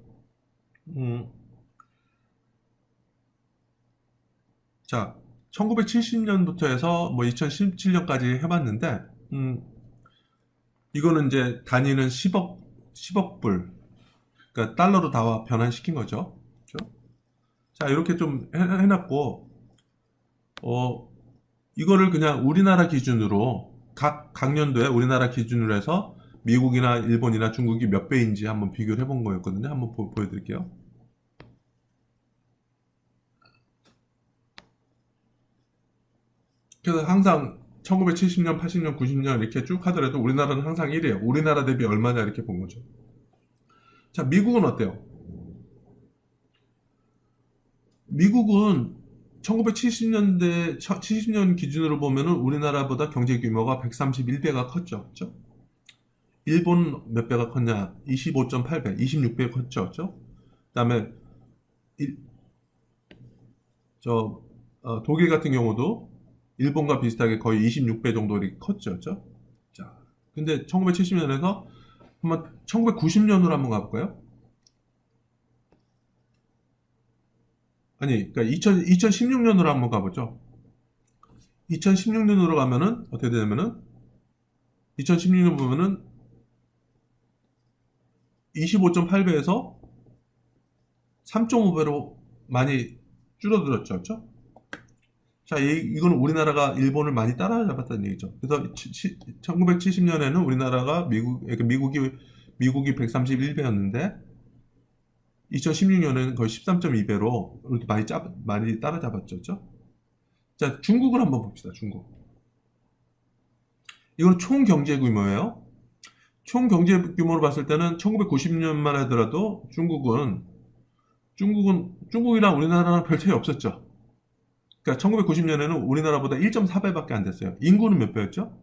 [SPEAKER 1] 자, 1970년부터 해서 뭐 2017년까지 해봤는데, 이거는 이제 단위는 10억 불, 그러니까 달러로 다 변환시킨 거죠. 그렇죠? 자, 이렇게 좀 해놨고, 이거를 그냥 우리나라 기준으로, 각 연도에 우리나라 기준으로 해서 미국이나 일본이나 중국이 몇 배인지 한번 비교를 해본 거였거든요. 한번 보여드릴게요. 그래서 항상 1970년, 80년, 90년 이렇게 쭉 하더라도 우리나라는 항상 1위에요. 우리나라 대비 얼마냐 이렇게 본 거죠. 자, 미국은 어때요? 미국은 70년 기준으로 보면은 우리나라보다 경제 규모가 131배가 컸죠. 그렇죠? 일본 몇 배가 컸냐? 25.8배, 26배 컸죠. 그렇죠? 그다음에 독일 같은 경우도 일본과 비슷하게 거의 26배 정도 이렇게 컸죠. 그죠? 자, 근데 1970년에서 한번 1990년으로 한번 가볼까요? 아니, 그러니까 2016년으로 한번 가보죠. 2016년으로 가면은 어떻게 되냐면은 2016년 보면은 25.8배에서 3.5배로 많이 줄어들었죠. 그렇죠? 자, 이건 우리나라가 일본을 많이 따라잡았다는 얘기죠. 그래서 1970년에는 우리나라가 미국이 131배였는데 2016년에는 거의 13.2배로 이렇게 많이 따라잡았죠. 그렇죠? 자, 중국을 한번 봅시다. 중국. 이건 총 경제 규모예요. 총 경제 규모로 봤을 때는 1990년만 하더라도 중국이랑 우리나라랑 별 차이 없었죠. 그러니까 1990년에는 우리나라보다 1.4배밖에 안 됐어요. 인구는 몇 배였죠?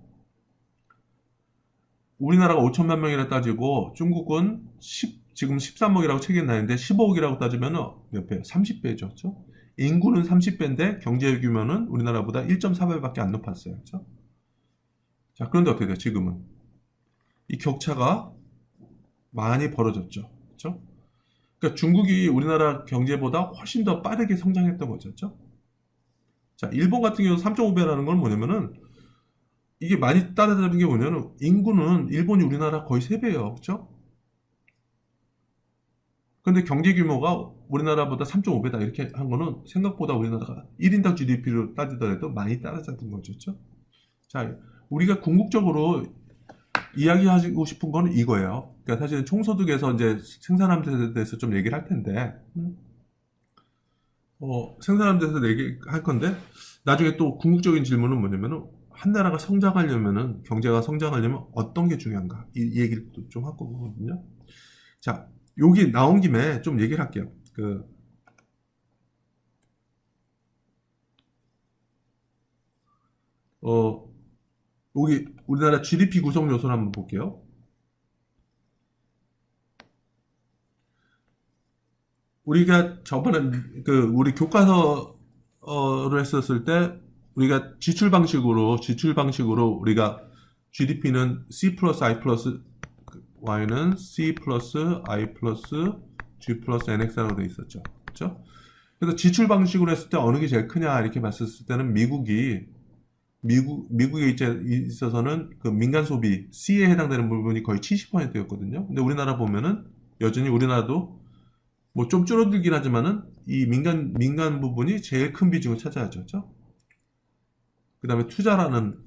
[SPEAKER 1] 우리나라가 5천만 명이라 따지고 중국은 지금 13억이라고 책이 나는데 15억이라고 따지면 몇 배예요? 30배죠. 그렇죠? 인구는 30배인데 경제 규모는 우리나라보다 1.4배밖에 안 높았어요. 그렇죠? 자, 그런데 어떻게 돼요? 지금은 이 격차가 많이 벌어졌죠. 그렇죠? 그러니까 중국이 우리나라 경제보다 훨씬 더 빠르게 성장했던 거죠. 그렇죠? 자, 일본 같은 경우 3.5배라는 건 뭐냐면은 이게 많이 따라잡는 게 뭐냐면 인구는 일본이 우리나라 거의 3배예요. 그렇죠? 근데 경제 규모가 우리나라보다 3.5배다 이렇게 한 거는 생각보다 우리나라가 1인당 GDP로 따지더라도 많이 따라잡은 거죠. 그렇죠? 자, 우리가 궁극적으로 이야기하고 싶은 거는 이거예요. 그러니까 사실은 총소득에서 이제 생산하는 데 대해서 좀 얘기를 할 텐데, 생산하는 데서 얘기할 건데, 나중에 또 궁극적인 질문은 뭐냐면은, 한 나라가 성장하려면은, 경제가 성장하려면 어떤 게 중요한가? 이 얘기를 또 좀 할 거거든요. 자, 여기 나온 김에 좀 얘기를 할게요. 여기 우리나라 GDP 구성 요소를 한번 볼게요. 우리가 저번에 우리 교과서를 했었을 때 우리가 지출 방식으로 우리가 GDP는 C 플러스 I 플러스 Y는 C 플러스 I 플러스 G 플러스 NX라고 되어 있었죠. 그렇죠? 그래서 지출 방식으로 했을 때 어느 게 제일 크냐 이렇게 봤을 때는 미국에 있어서는 그 민간 소비 C에 해당되는 부분이 거의 70%였거든요. 근데 우리나라 보면은 여전히 우리나라도 뭐 좀 줄어들긴 하지만은 이 민간 부분이 제일 큰 비중을 차지하죠. 그렇죠? 그 다음에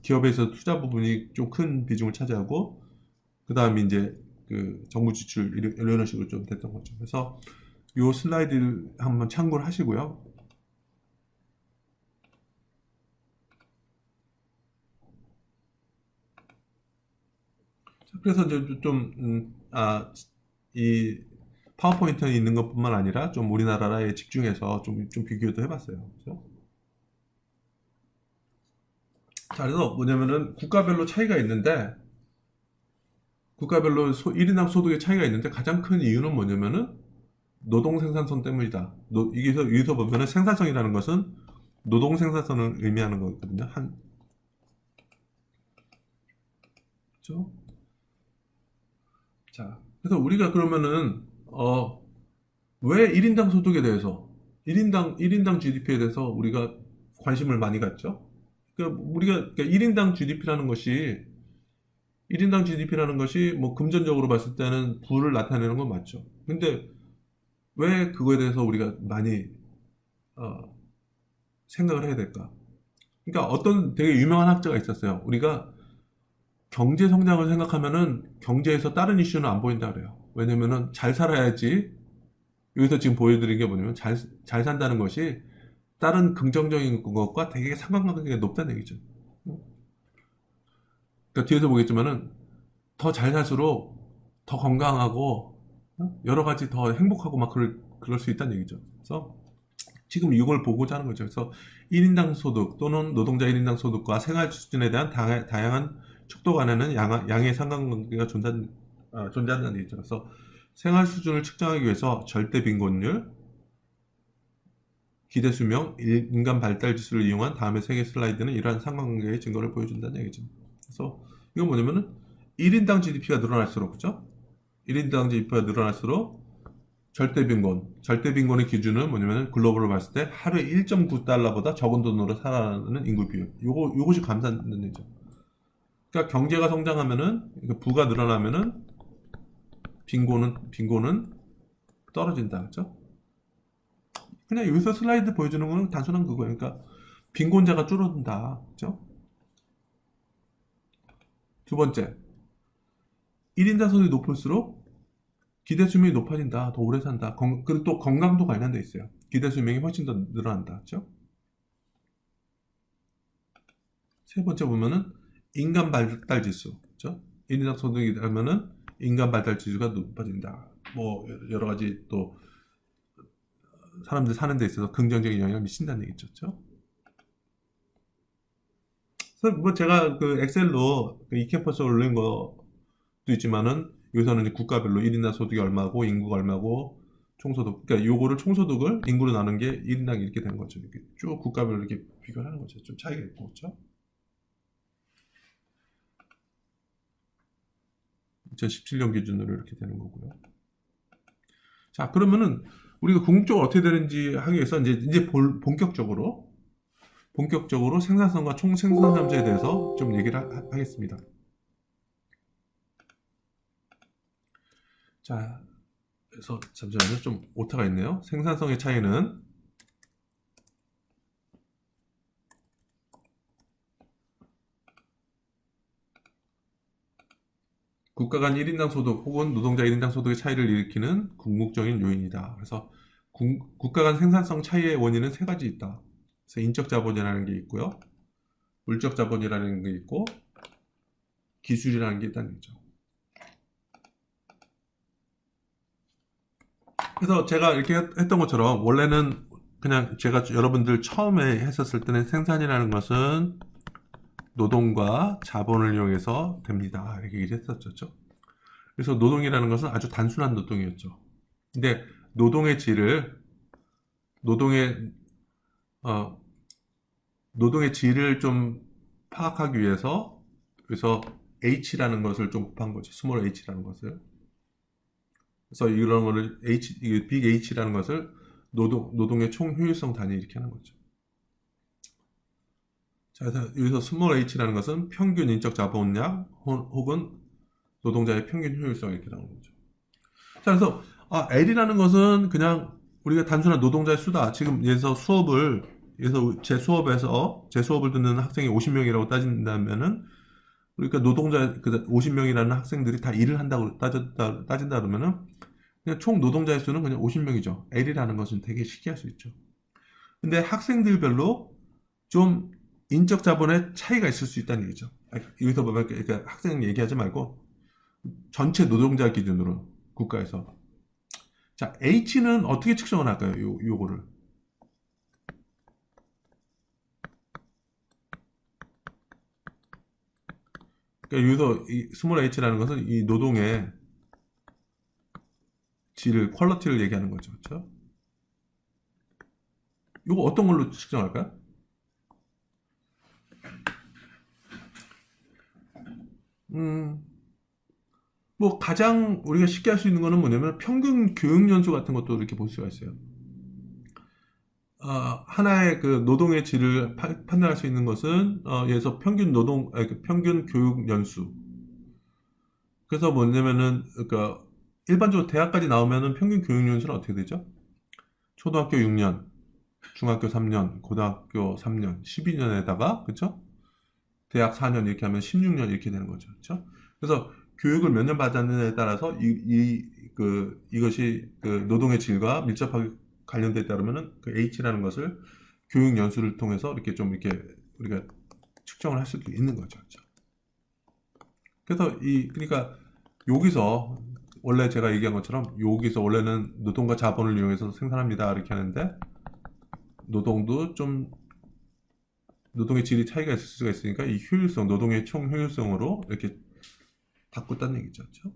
[SPEAKER 1] 기업에서 투자 부분이 좀 큰 비중을 차지하고, 그 다음에 이제 그 정부 지출 이런 식으로 좀 됐던 거죠. 그래서 요 슬라이드를 한번 참고를 하시고요. 그래서 이제 이 파워포인트에 있는 것뿐만 아니라 좀 우리나라에 집중해서 좀 비교도 해봤어요. 그렇죠? 자, 그래서 뭐냐면은 국가별로 차이가 있는데, 국가별로 1인당 소득의 차이가 있는데 가장 큰 이유는 뭐냐면은 노동 생산성 때문이다. 여기서 보면은 생산성이라는 것은 노동 생산성을 의미하는 거거든요. 그렇죠? 자, 그래서 우리가 그러면은 왜 1인당 소득에 대해서 1인당 GDP에 대해서 우리가 관심을 많이 갖죠? 그러니까 1인당 GDP라는 것이 뭐 금전적으로 봤을 때는 부를 나타내는 건 맞죠. 근데 왜 그거에 대해서 우리가 많이 생각을 해야 될까? 그러니까 어떤 되게 유명한 학자가 있었어요. 우리가 경제 성장을 생각하면은 경제에서 다른 이슈는 안 보인다 그래요. 왜냐면은 잘 살아야지. 여기서 지금 보여드린 게 뭐냐면 잘 산다는 것이 다른 긍정적인 것과 되게 상관관계가 높다는 얘기죠. 그러니까 뒤에서 보겠지만은 더 잘 살수록 더 건강하고 여러 가지 더 행복하고 막 그럴 수 있다는 얘기죠. 그래서 지금 이걸 보고자 하는 거죠. 그래서 1인당 소득 또는 노동자 1인당 소득과 생활 수준에 대한 다양한 척도 간에는 양의 상관관계가 존재한다는 얘기죠. 그래서 생활 수준을 측정하기 위해서 절대 빈곤율, 기대 수명, 인간 발달 지수를 이용한 다음의 세 개 슬라이드는 이러한 상관관계의 증거를 보여준다는 얘기죠. 그래서 이건 뭐냐면은 1인당 GDP가 늘어날수록, 그죠? 1인당 GDP가 늘어날수록 절대 빈곤의 기준은 뭐냐면은 글로벌로 봤을 때 하루에 1.9달러보다 적은 돈으로 살아가는 인구 비율. 요것이 감산된 얘기죠. 그러니까 경제가 성장하면은, 그러니까 부가 늘어나면은 빈곤은 떨어진다. 그죠? 그냥 여기서 슬라이드 보여주는 건 단순한 그거예요. 그러니까 빈곤자가 줄어든다. 그죠? 두 번째, 1인당 소득이 높을수록 기대 수명이 높아진다. 더 오래 산다. 그리고 또 건강도 관련돼 있어요. 기대 수명이 훨씬 더 늘어난다. 그죠? 세 번째 보면은 인간 발달 지수. 그죠? 1인당 소득이 되면은 인간 발달 지수가 높아진다. 뭐 여러 가지 또 사람들 사는 데 있어서 긍정적인 영향을 미친다는 얘기죠. 그죠? 그래서 뭐 제가 그 엑셀로 그 이캠퍼스 올린 것도 있지만은 여기서는 이제 국가별로 1인당 소득이 얼마고 인구가 얼마고 총소득, 그러니까 요거를 총소득을 인구로 나눈 게 1인당 이렇게 되는 거죠. 이렇게 쭉 국가별로 이렇게 비교를 하는 거죠. 좀 차이가 있고, 그렇죠? 2017년 기준으로 이렇게 되는 거고요. 자, 그러면은 우리가 궁극적으로 어떻게 되는지 하기 위해서 이제 본격적으로 생산성과 총 생산량에 대해서 좀 얘기를 하겠습니다. 자, 그래서 잠시만요. 좀 오타가 있네요. 생산성의 차이는 국가 간 1인당 소득 혹은 노동자 1인당 소득의 차이를 일으키는 궁극적인 요인이다. 그래서 국가 간 생산성 차이의 원인은 세 가지 있다. 그래서 인적 자본이라는 게 있고요. 물적 자본이라는 게 있고 기술이라는 게 있다는 거죠. 그래서 제가 이렇게 했던 것처럼 원래는 그냥 제가 여러분들 처음에 했었을 때는 생산이라는 것은 노동과 자본을 이용해서 됩니다. 이렇게 얘기를 했었죠. 그래서 노동이라는 것은 아주 단순한 노동이었죠. 근데 노동의 질을 노동의 어, 노동의 질을 좀 파악하기 위해서 그래서 H라는 것을 좀 곱한 거죠. 스몰 h라는 것을. 그래서 이런 거를 빅 H라는 것을 노동의 총 효율성 단위 이렇게 하는 거죠. 자, 그래서 여기서 스몰 h라는 것은 평균 인적 자본량 혹은 노동자의 평균 효율성 이렇게 나오는 거죠. 자, 그래서 L이라는 것은 그냥 우리가 단순한 노동자의 수다. 지금 여기서 제 수업을 듣는 학생이 50명이라고 따진다면은 그러니까 노동자 50명이라는 학생들이 다 일을 한다고 따진다 그러면은 그냥 총 노동자의 수는 그냥 50명이죠. L이라는 것은 되게 쉽게 할 수 있죠. 근데 학생들별로 좀 인적 자본의 차이가 있을 수 있다는 얘기죠. 여기서 보면 그러니까 학생 얘기하지 말고 전체 노동자 기준으로 국가에서. 자, H는 어떻게 측정을 할까요? 요거를. 그러니까 여기서 이 스몰 h라는 것은 이 노동의 질을, 퀄리티를 얘기하는 거죠. 그렇죠? 이거 어떤 걸로 측정할까요? 음, 뭐 가장 우리가 쉽게 할 수 있는 거는 뭐냐면 평균 교육 연수 같은 것도 이렇게 볼 수가 있어요. 하나의 그 노동의 질을 판단할 수 있는 것은 예를 들어서 평균 교육 연수. 그래서 뭐냐면은 그러니까 일반적으로 대학까지 나오면은 평균 교육 연수는 어떻게 되죠? 초등학교 6년, 중학교 3년, 고등학교 3년, 12년에다가 그렇죠? 대학 4년 이렇게 하면 16년 이렇게 되는 거죠. 그렇죠? 그래서 교육을 몇 년 받았느냐에 따라서 이것이 그 노동의 질과 밀접하게 관련돼 있다면은 그 H라는 것을 교육 연수를 통해서 이렇게 좀 이렇게 우리가 측정을 할 수도 있는 거죠. 그렇죠? 그래서 그러니까 여기서 원래 제가 얘기한 것처럼 여기서 원래는 노동과 자본을 이용해서 생산합니다 이렇게 하는데 노동의 질이 차이가 있을 수가 있으니까 이 효율성, 노동의 총 효율성으로 이렇게 바꿨다는 얘기죠. 그렇죠?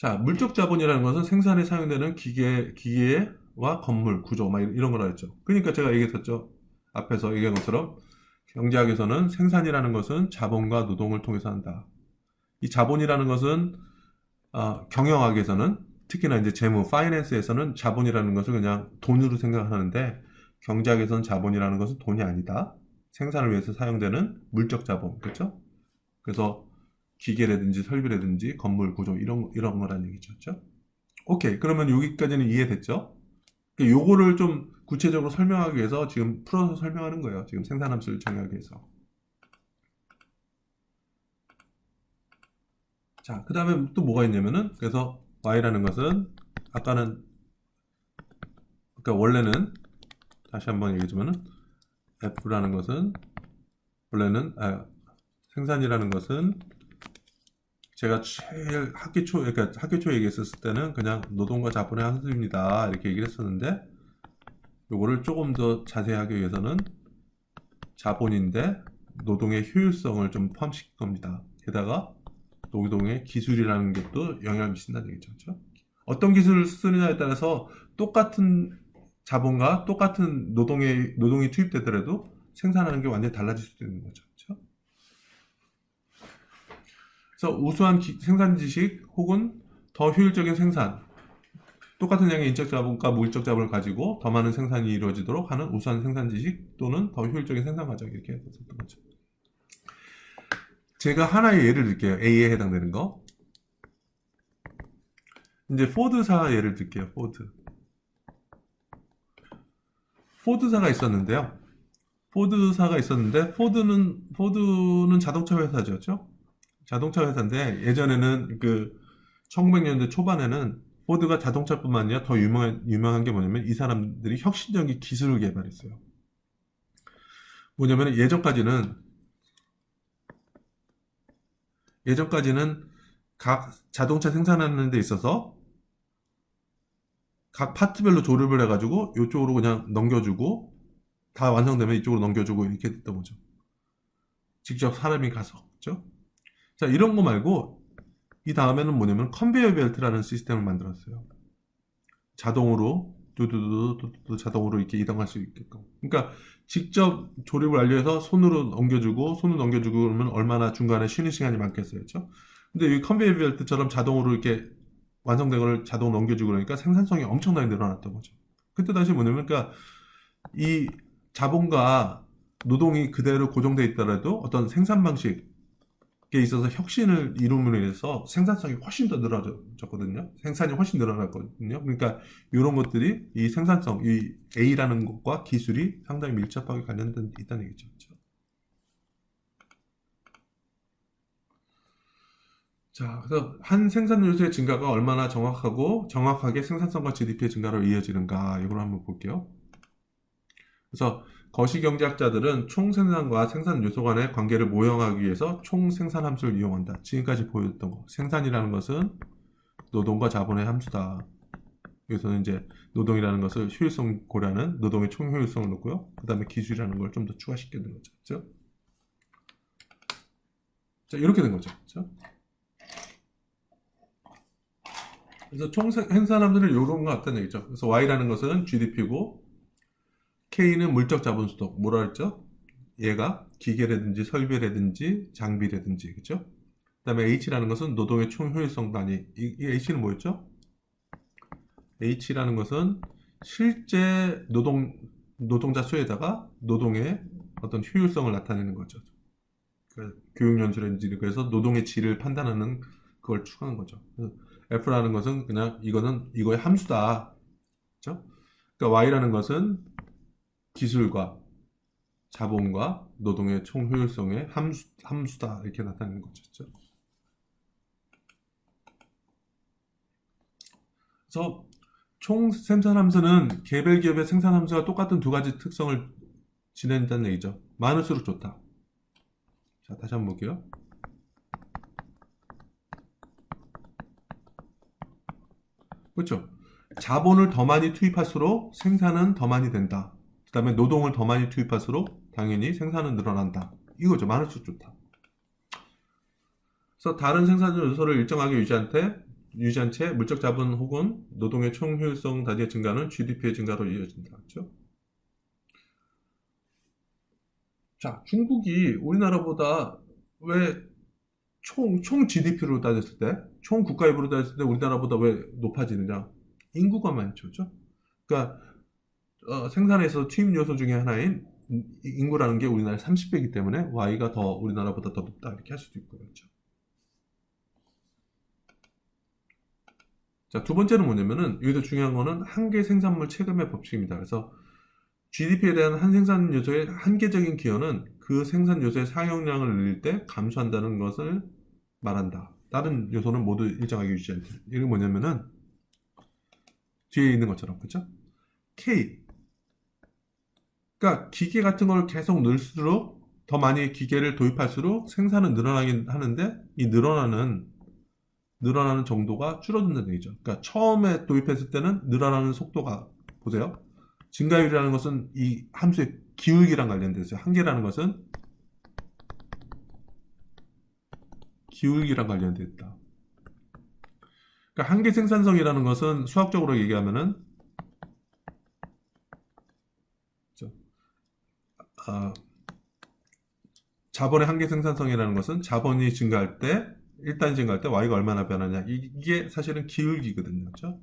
[SPEAKER 1] 자, 물적 자본이라는 것은 생산에 사용되는 기계와 건물, 구조, 막 이런 거라 했죠. 그러니까 제가 얘기했었죠. 앞에서 얘기한 것처럼 경제학에서는 생산이라는 것은 자본과 노동을 통해서 한다. 이 자본이라는 것은 경영학에서는 특히나 이제 재무, 파이낸스에서는 자본이라는 것을 그냥 돈으로 생각하는데 경제학에서는 자본이라는 것은 돈이 아니다. 생산을 위해서 사용되는 물적 자본, 그렇죠? 그래서 기계라든지 설비라든지 건물 구조 이런 거라는 얘기죠. 오케이. 그러면 여기까지는 이해됐죠? 요거를 좀 구체적으로 설명하기 위해서 지금 풀어서 설명하는 거예요. 지금 생산함수를 정의하기 위해서. 자, 그 다음에 또 뭐가 있냐면은, 그래서 y라는 것은, 아까는, 그러니까 원래는, 다시 한번 얘기해주면은, f라는 것은, 원래는, 생산이라는 것은, 제가 제일 그러니까 학기 초 얘기했었을 때는 그냥 노동과 자본의 함수입니다. 이렇게 얘기를 했었는데, 요거를 조금 더 자세히 하기 위해서는 자본인데 노동의 효율성을 좀 포함시킬 겁니다. 게다가 노동의 기술이라는 게 또 영향을 미친다는 얘기죠. 그렇죠? 어떤 기술을 쓰느냐에 따라서 똑같은 자본과 똑같은 노동이 투입되더라도 생산하는 게 완전히 달라질 수도 있는 거죠. 그렇죠? 그래서 우수한 생산 지식 혹은 더 효율적인 생산, 똑같은 양의 인적 자본과 물적 자본을 가지고 더 많은 생산이 이루어지도록 하는 우수한 생산 지식 또는 더 효율적인 생산 과정, 이렇게 했었던 거죠. 제가 하나의 예를 들게요. A에 해당되는 거. 이제 포드사 예를 들게요. 포드사가 있었는데요. 포드는 자동차 회사죠. 자동차 회사인데 예전에는 그 1900년대 초반에는 포드가 자동차뿐만 아니라 더 유명한 게 뭐냐면 이 사람들이 혁신적인 기술을 개발했어요. 뭐냐면 예전까지는 각 자동차 생산하는 데 있어서 각 파트별로 조립을 해가지고 이쪽으로 그냥 넘겨주고 다 완성되면 이쪽으로 넘겨주고 이렇게 됐던 거죠. 직접 사람이 가서. 그렇죠? 자, 이런 거 말고 이 다음에는 뭐냐면 컨베이어 벨트라는 시스템을 만들었어요. 자동으로 두두두 자동으로 이렇게 이동할 수 있게끔. 그러니까 직접 조립을 완료해서 손으로 넘겨주고 그러면 얼마나 중간에 쉬는 시간이 많겠어요. 그렇죠? 근데 이 컨베이어 벨트처럼 자동으로 이렇게 완성된 걸 자동으로 넘겨주고 그러니까 생산성이 엄청나게 늘어났던 거죠. 그때 당시 뭐냐면 그러니까 이 자본과 노동이 그대로 고정되어 있더라도 어떤 생산 방식에 있어서 혁신을 이룸으로 인해서 생산성이 훨씬 더 늘어졌거든요. 생산이 훨씬 늘어났거든요. 그러니까 이런 것들이 이 생산성, 이 A라는 것과 기술이 상당히 밀접하게 관련된 있다는 얘기죠. 그렇죠? 자, 그래서 한 생산 요소의 증가가 얼마나 정확하게 생산성과 GDP의 증가로 이어지는가 이걸 한번 볼게요. 그래서 거시경제학자들은 총생산과 생산 요소 간의 관계를 모형하기 위해서 총생산 함수를 이용한다. 지금까지 보여줬던 거. 생산이라는 것은 노동과 자본의 함수다. 여기서는 이제 노동이라는 것을 효율성 고려하는 노동의 총효율성을 놓고요. 그 다음에 기술이라는 걸 좀 더 추가시키는 거죠. 그렇죠? 자, 이렇게 된 거죠. 그렇죠? 그래서 총생산 함수는 이런 거 같다는 얘기죠. 그래서 Y라는 것은 GDP고 K는 물적 자본 수도. 뭐라 했죠? 얘가 기계라든지 설비라든지 장비라든지, 그죠? 그 다음에 H라는 것은 노동의 총효율성 단위. 이 H는 뭐였죠? H라는 것은 실제 노동자 수에다가 노동의 어떤 효율성을 나타내는 거죠. 그러니까 교육연수라든지 그래서 노동의 질을 판단하는 그걸 추구하는 거죠. F라는 것은 그냥 이거의 함수다. 그죠? 그러니까 Y라는 것은 기술과 자본과 노동의 총효율성의 함수다 이렇게 나타내는 거죠. 그래서 총생산함수는 개별 기업의 생산함수와 똑같은 두 가지 특성을 지닌다는 얘기죠. 많을수록 좋다. 자, 다시 한번 볼게요. 그렇죠? 자본을 더 많이 투입할수록 생산은 더 많이 된다. 그 다음에 노동을 더 많이 투입할수록 당연히 생산은 늘어난다. 이거죠. 많을수록 좋다. 그래서 다른 생산 요소를 일정하게 유지한 채 유지한 채 물적 자본 혹은 노동의 총 효율성 단위의 증가는 GDP의 증가로 이어진다. 그렇죠? 자, 중국이 우리나라보다 왜 총 GDP로 따졌을 때, 총 국가유보로 따졌을 때 우리나라보다 왜 높아지느냐? 인구가 많죠. 그죠? 그러니까 생산에서 투입 요소 중에 하나인 인구라는 게 우리나라 30배이기 때문에 Y가 더 우리나라보다 더 높다 이렇게 할 수도 있고요. 그렇죠? 자, 두 번째는 뭐냐면은 여기서 중요한 거는 한계 생산물 체감의 법칙입니다. 그래서 GDP에 대한 한 생산 요소의 한계적인 기여는 그 생산 요소의 사용량을 늘릴 때 감소한다는 것을 말한다. 다른 요소는 모두 일정하게 유지할 때. 이게 뭐냐면은 뒤에 있는 것처럼 그렇죠? K. 그러니까 기계 같은 걸 계속 넣을수록 더 많이 기계를 도입할수록 생산은 늘어나긴 하는데 이 늘어나는 정도가 줄어든다는 얘기죠. 그러니까 처음에 도입했을 때는 늘어나는 속도가 보세요. 증가율이라는 것은 이 함수의 기울기랑 관련되어 있어요. 한계라는 것은 기울기랑 관련되어 있다. 그러니까 한계 생산성이라는 것은 수학적으로 얘기하면은 자본의 한계 생산성이라는 것은 자본이 증가할 때 일단 증가할 때 Y가 얼마나 변하냐 이게 사실은 기울기거든요. 그렇죠?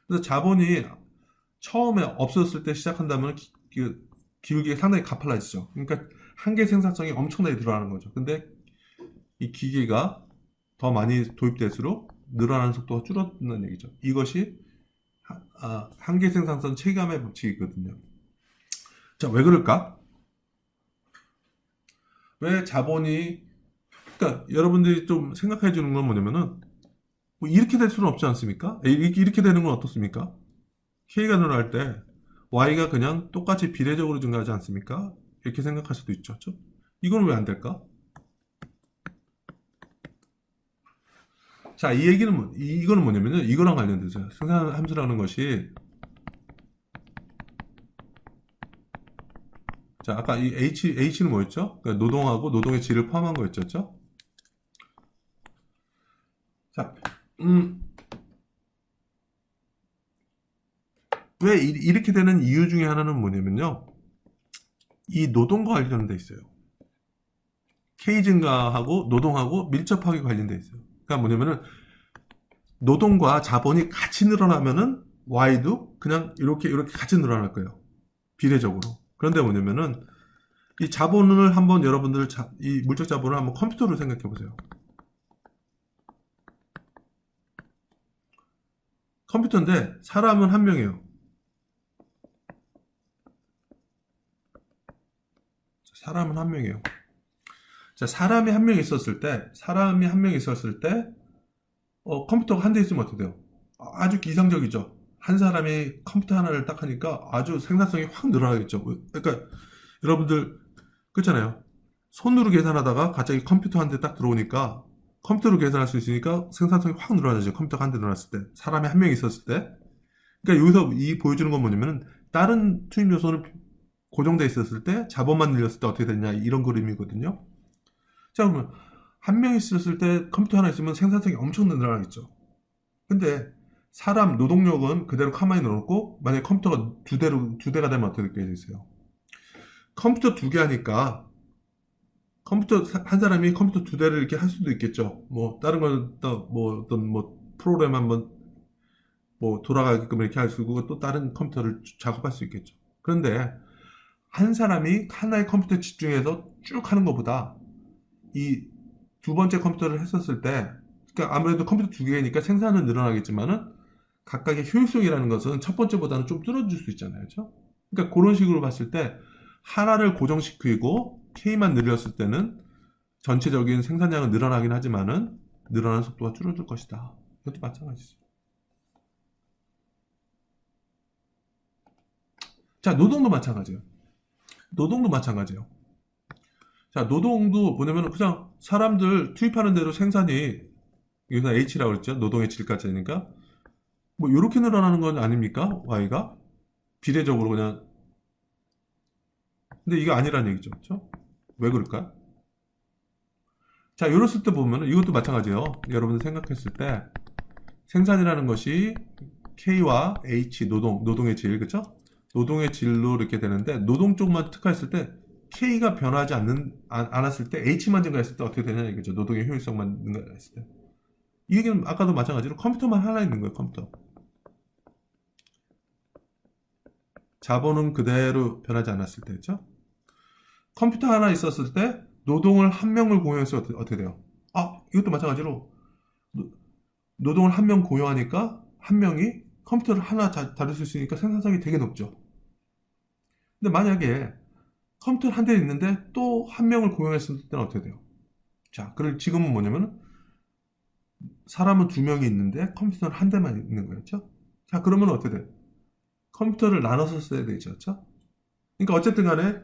[SPEAKER 1] 그래서 자본이 처음에 없었을 때 시작한다면 기울기가 상당히 가팔라지죠. 그러니까 한계 생산성이 엄청나게 늘어나는 거죠. 근데 이 기계가 더 많이 도입될수록 늘어나는 속도가 줄어든다는 얘기죠. 이것이 한계 생산성 체감의 법칙이거든요. 자, 왜 그럴까? 왜 자본이 그러니까 여러분들이 좀 생각해 주는 건 뭐냐면은 뭐 이렇게 될 수는 없지 않습니까? 이렇게 되는 건 어떻습니까? K가 늘어날 때 Y가 그냥 똑같이 비례적으로 증가하지 않습니까? 이렇게 생각할 수도 있죠. 그렇죠? 이건 왜 안 될까? 자, 이 얘기는 이거는 뭐냐면요. 이거랑 관련돼서 생산 함수라는 것이 자, 아까 이 H는 뭐였죠? 그러니까 노동하고 노동의 질을 포함한 거였죠. 자, 왜 이렇게 되는 이유 중에 하나는 뭐냐면요. 이 노동과 관련돼 있어요. K 증가하고 노동하고 밀접하게 관련돼 있어요. 그러니까 뭐냐면은 노동과 자본이 같이 늘어나면은 Y도 그냥 이렇게 같이 늘어날 거예요. 비례적으로. 그런데 뭐냐면은 이 자본을 한번 여러분들 이 물적 자본을 한번 컴퓨터로 생각해 보세요. 컴퓨터인데 사람은 한 명이에요. 사람은 한 명이에요. 자, 사람이 한 명 있었을 때 컴퓨터가 한 대 있으면 어떻게 돼요? 아주 이상적이죠. 한 사람이 컴퓨터 하나를 딱 하니까 아주 생산성이 확 늘어나겠죠. 그러니까 여러분들 그렇잖아요. 손으로 계산하다가 갑자기 컴퓨터 한 대 딱 들어오니까 컴퓨터로 계산할 수 있으니까 생산성이 확 늘어나죠. 컴퓨터가 한 대 늘어났을 때. 사람이 한 명 있었을 때. 그러니까 여기서 보여주는 건 뭐냐면은 다른 투입 요소는 고정돼 있었을 때 자본만 늘렸을 때 어떻게 되냐 이런 그림이거든요. 자, 그러면 한 명 있었을 때 컴퓨터 하나 있으면 생산성이 엄청 늘어나겠죠. 근데 사람 노동력은 그대로 가만히 넣어놓고 만약에 컴퓨터가 두 대가 되면 어떻게 되겠어요? 컴퓨터 두 개 하니까 컴퓨터 한 사람이 컴퓨터 두 대를 이렇게 할 수도 있겠죠. 뭐 다른 건뭐 어떤 뭐 프로그램 한번 뭐 돌아가게끔 이렇게 할 수 있고 또 다른 컴퓨터를 작업할 수 있겠죠. 그런데 한 사람이 하나의 컴퓨터에 집중해서 쭉 하는 것보다 이 두 번째 컴퓨터를 했었을 때 그러니까 아무래도 컴퓨터 두 개니까 생산은 늘어나겠지만은 각각의 효율성이라는 것은 첫 번째보다는 좀 줄어들 수 있잖아요. 그렇죠? 그러니까 그런 식으로 봤을 때 하나를 고정시키고 K만 늘렸을 때는 전체적인 생산량은 늘어나긴 하지만은 늘어나는 속도가 줄어들 것이다. 이것도 마찬가지죠. 자, 노동도 마찬가지예요. 자, 노동도 뭐냐면 그냥 사람들 투입하는 대로 생산이 여기서 H라고 그랬죠. 노동의 질까지니까 뭐 이렇게 늘어나는 건 아닙니까? Y가 비례적으로 그냥 근데 이게 아니라는 얘기죠. 그렇죠? 왜 그럴까요? 자, 이랬을 때 보면은 이것도 마찬가지예요. 여러분들 생각했을 때 생산이라는 것이 K와 H, 노동의 질, 그쵸? 노동의 질로 이렇게 되는데, 노동 쪽만 특화했을 때, K가 변하지 않았을 때, H만 증가했을 때 어떻게 되냐, 이거죠. 노동의 효율성만 증가했을 때. 이 얘기는 아까도 마찬가지로 컴퓨터만 하나 있는 거예요, 컴퓨터. 자본은 그대로 변하지 않았을 때, 그쵸? 컴퓨터 하나 있었을 때, 노동을 한 명을 고용해서 어떻게 돼요? 이것도 마찬가지로, 노동을 한 명 고용하니까, 한 명이 컴퓨터를 하나 다룰 수 있으니까 생산성이 되게 높죠. 근데 만약에 컴퓨터 한 대 있는데 또 한 명을 고용했을 때는 어떻게 돼요? 자, 그럼 지금은 뭐냐면 사람은 두 명이 있는데 컴퓨터는 한 대만 있는 거였죠? 자, 그러면 어떻게 돼요? 컴퓨터를 나눠서 써야 되죠, 그렇죠? 그러니까 어쨌든 간에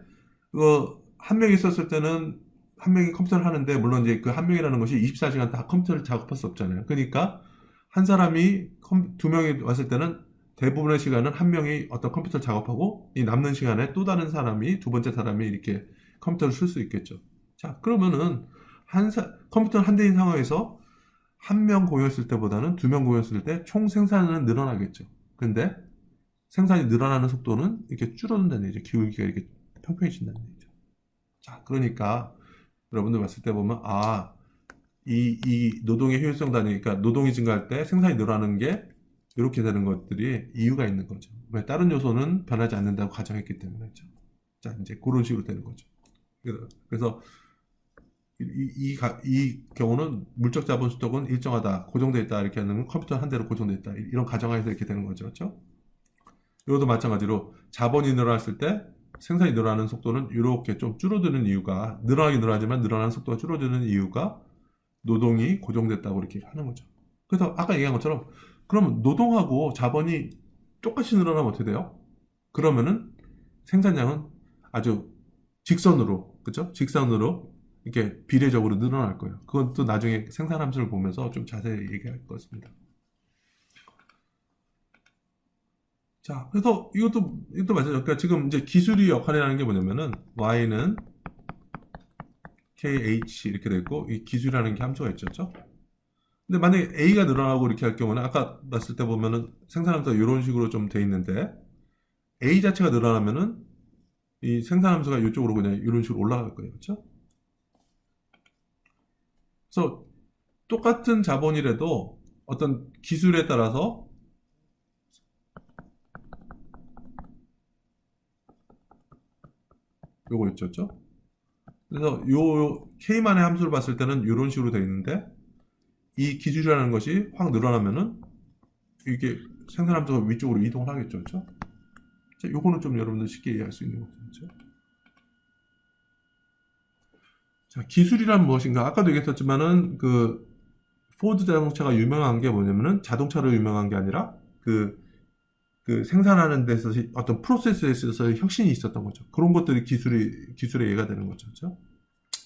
[SPEAKER 1] 한 명이 있었을 때는 한 명이 컴퓨터를 하는데 물론 이제 그 한 명이라는 것이 24시간 다 컴퓨터를 작업할 수 없잖아요. 그러니까 한 사람이 두 명이 왔을 때는 대부분의 시간은 한 명이 어떤 컴퓨터를 작업하고 이 남는 시간에 또 다른 사람이 두 번째 사람이 이렇게 컴퓨터를 쓸 수 있겠죠. 자, 그러면은 컴퓨터를 한 대인 상황에서 한 명 고용했을 때보다는 두 명 고용했을 때 총 생산은 늘어나겠죠. 근데 생산이 늘어나는 속도는 이렇게 줄어든다는 얘기죠. 기울기가 이렇게 평평해진다는 얘기죠. 자, 그러니까 여러분들 봤을 때 보면 이 노동의 효율성 단위니까 노동이 증가할 때 생산이 늘어나는 게 이렇게 되는 것들이 이유가 있는 거죠. 왜 다른 요소는 변하지 않는다고 가정했기 때문이죠. 자, 이제 그런 식으로 되는 거죠. 그래서 이 경우는 물적 자본 수독은 일정하다, 고정되어 있다 이렇게 하는 컴퓨터 한 대로 고정되어 있다 이런 가정하에서 이렇게 되는 거죠, 그렇죠? 이것도 마찬가지로 자본이 늘어났을 때 생산이 늘어나는 속도는 이렇게 좀 줄어드는 이유가 늘어나긴 늘어나지만 늘어나는 속도가 줄어드는 이유가 노동이 고정됐다고 이렇게 하는 거죠. 그래서 아까 얘기한 것처럼 그러면 노동하고 자본이 똑같이 늘어나면 어떻게 돼요? 그러면은 생산량은 아주 직선으로, 그죠? 직선으로 이렇게 비례적으로 늘어날 거예요. 그건 또 나중에 생산 함수를 보면서 좀 자세히 얘기할 것입니다. 자, 그래서 이것도 마찬가지죠. 그러니까 지금 이제 기술이 역할이라는 게 뭐냐면은 y는 kh 이렇게 돼 있고 이 기술이라는 게 함수가 있죠, 그렇죠? 근데 만약에 a가 늘어나고 이렇게 할 경우는 아까 봤을 때 보면은 생산함수가 이런 식으로 좀 돼 있는데 a 자체가 늘어나면은 이 생산함수가 이쪽으로 그냥 이런 식으로 올라갈 거예요, 그렇죠? 그래서 똑같은 자본이라도 어떤 기술에 따라서 요거 있죠, 그렇죠? 그래서 요 K만의 함수를 봤을 때는 이런 식으로 되어 있는데 이 기술이라는 것이 확 늘어나면은 이게 생산 함수가 위쪽으로 이동을 하겠죠, 그렇죠? 자, 요거는 좀 여러분들 쉽게 이해할 수 있는 거죠, 그렇죠? 자, 기술이란 무엇인가? 아까도 얘기했었지만은 그 포드 자동차가 유명한 게 뭐냐면은 자동차로 유명한 게 아니라 그 생산하는 데서 어떤 프로세스에 있어서 혁신이 있었던 거죠. 그런 것들이 기술의 예가 되는 거죠. 그렇죠?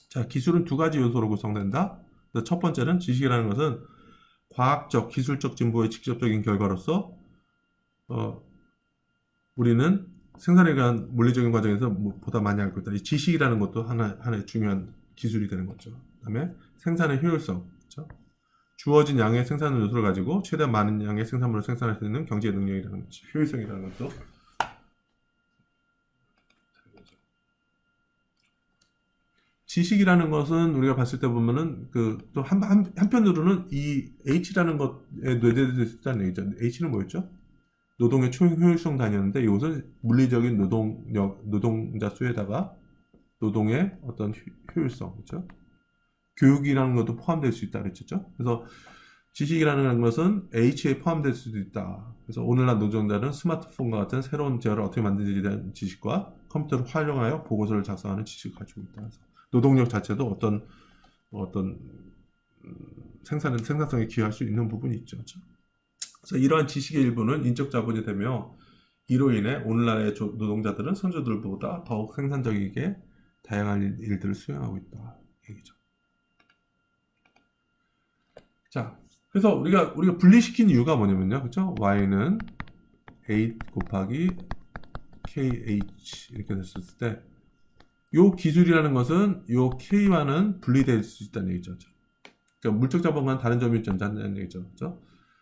[SPEAKER 1] 자, 기술은 두 가지 요소로 구성된다. 첫 번째는 지식이라는 것은 과학적, 기술적 진보의 직접적인 결과로서 우리는 생산에 관한 물리적인 과정에서 보다 많이 알고 있다. 이 지식이라는 것도 하나의 중요한 기술이 되는 거죠. 그다음에 생산의 효율성, 그렇죠? 주어진 양의 생산 요소를 가지고 최대한 많은 양의 생산물을 생산할 수 있는 경제 능력이라는 거죠. 효율성이라는 것도. 지식이라는 것은 우리가 봤을 때 보면은 또 한편으로는 이 H라는 것에 뇌대될 수 있다는 얘기죠. H는 뭐였죠? 노동의 효율성 단위였는데 이것은 물리적인 노동자 수에다가 노동의 어떤 효율성, 그렇죠? 교육이라는 것도 포함될 수 있다 그랬죠. 그래서 지식이라는 것은 H에 포함될 수도 있다. 그래서 오늘날 노동자는 스마트폰과 같은 새로운 제어를 어떻게 만드는지에 대한 지식과 컴퓨터를 활용하여 보고서를 작성하는 지식을 가지고 있다. 그래서 노동력 자체도 어떤 생산성에 기여할 수 있는 부분이 있죠. 그렇죠? 그래서 이러한 지식의 일부는 인적 자본이 되며 이로 인해 오늘날의 노동자들은 선조들보다 더욱 생산적이게 다양한 일들을 수행하고 있다. 얘기죠. 자, 그래서 우리가 분리시킨 이유가 뭐냐면요, 그렇죠? y는 a 곱하기 kh 이렇게 됐을 때, 요 기술이라는 것은 요 k와는 분리될 수 있다는 얘기죠. 그러니까 물적 자본과는 다른 점이 존재한다는 얘기죠, 그렇죠?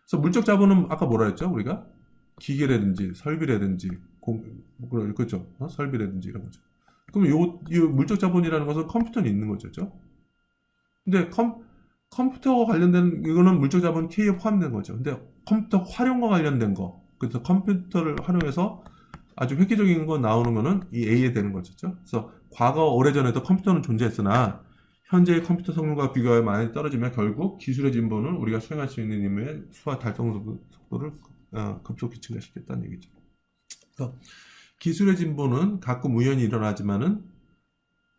[SPEAKER 1] 그래서 물적 자본은 아까 뭐라 했죠? 우리가 기계라든지 설비라든지 그렇죠? 설비라든지 이런 거죠. 그럼 이 물적 자본이라는 것은 컴퓨터는 있는 거죠, 그죠? 근데 컴퓨터와 관련된 이거는 물적 자본 K에 포함된 거죠. 근데 컴퓨터 활용과 관련된 거, 그래서 컴퓨터를 활용해서 아주 획기적인 거 나오는 거는 이 A에 되는 거죠. 그래서 과거 오래전에도 컴퓨터는 존재했으나 현재의 컴퓨터 성능과 비교하여 많이 떨어지면 결국 기술의 진보는 우리가 수행할 수 있는 임무의 수와 달성 속도를 급속히 증가시켰다는 얘기죠. 그래서 기술의 진보는 가끔 우연히 일어나지만은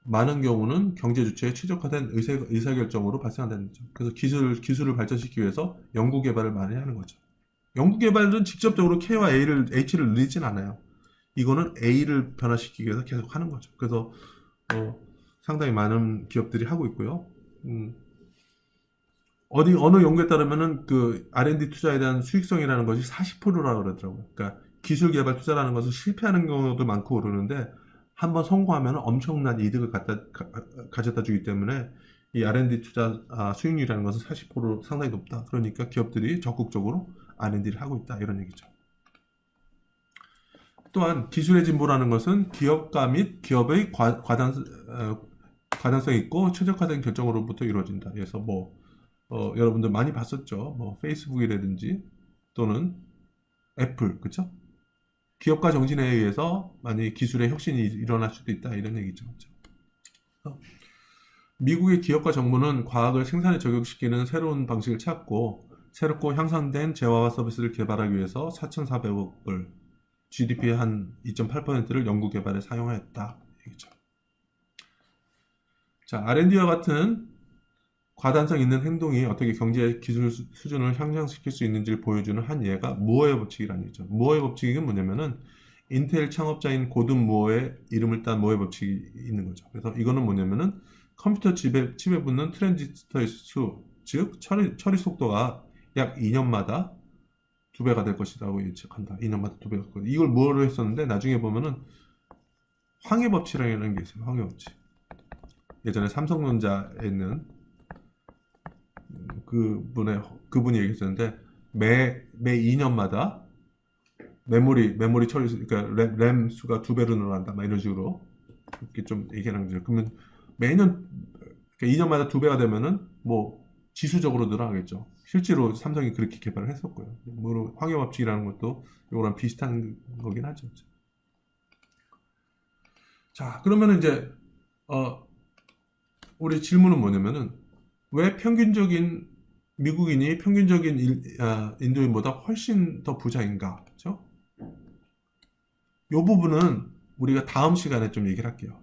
[SPEAKER 1] 많은 경우는 경제 주체에 최적화된 의사결정으로 발생한다는 거죠. 그래서 기술을 발전시키기 위해서 연구 개발을 많이 하는 거죠. 연구 개발은 직접적으로 K와 H를 늘리진 않아요. 이거는 A를 변화시키기 위해서 계속 하는 거죠. 그래서 상당히 많은 기업들이 하고 있고요. 어느 연구에 따르면은 그 R&D 투자에 대한 수익성이라는 것이 40%라고 그러더라고요. 그러니까 기술 개발 투자라는 것은 실패하는 경우도 많고 그러는데 한번 성공하면 엄청난 이득을 가져다 주기 때문에 이 R&D 투자 수익률이라는 것은 40% 상당히 높다. 그러니까 기업들이 적극적으로 R&D를 하고 있다. 이런 얘기죠. 또한 기술의 진보라는 것은 기업가 및 기업의 가단성 있고 최적화된 결정으로부터 이루어진다. 그래서 여러분들 많이 봤었죠. 페이스북이라든지 또는 애플, 그쵸? 기업가 정신에 의해서 만약에 기술의 혁신이 일어날 수도 있다. 이런 얘기죠. 그렇죠? 미국의 기업과 정부는 과학을 생산에 적용시키는 새로운 방식을 찾고 새롭고 향상된 재화와 서비스를 개발하기 위해서 4,400억 불, GDP의 한 2.8%를 연구 개발에 사용하였다. 얘기죠. 자, R&D와 같은 과단성 있는 행동이 어떻게 경제 기술 수준을 향상시킬 수 있는지를 보여주는 한 예가 무어의 법칙이라는 얘기죠. 무어의 법칙은 뭐냐면은 인텔 창업자인 고든 무어의 이름을 딴 무어의 법칙이 있는 거죠. 그래서 이거는 뭐냐면은 컴퓨터 칩에 붙는 트랜지스터의 수, 즉 처리 속도가 약 2년마다 2배가 될 것이라고 예측한다. 2년마다 2배가. 이걸 뭐로 했었는데 나중에 보면은 황해 법칙이라는 게 있어요. 황해 법칙. 예전에 삼성전자에 있는 그분이 얘기했었는데 매 2년마다 메모리 처리, 그러니까 램 수가 2배로 늘어난다. 막 이런 식으로 이렇게 좀 얘기하는 거죠. 그러면 매년 그러니까 2년마다 2배가 되면은 지수적으로 늘어나겠죠. 실제로 삼성이 그렇게 개발을 했었고요. 황해 법칙이라는 것도 이거랑 비슷한 거긴 하죠. 자, 그러면 이제 우리 질문은 뭐냐면은 왜 평균적인 미국인이 평균적인 인도인보다 훨씬 더 부자인가? 그렇죠? 이 부분은 우리가 다음 시간에 좀 얘기를 할게요.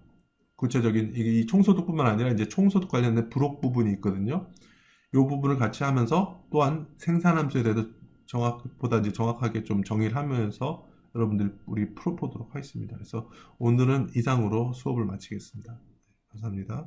[SPEAKER 1] 구체적인 이 총소득뿐만 아니라 이제 총소득 관련된 부록 부분이 있거든요. 이 부분을 같이 하면서 또한 생산함수에 대해서 보다 이제 정확하게 좀 정의를 하면서 여러분들 우리 풀어보도록 하겠습니다. 그래서 오늘은 이상으로 수업을 마치겠습니다. 감사합니다.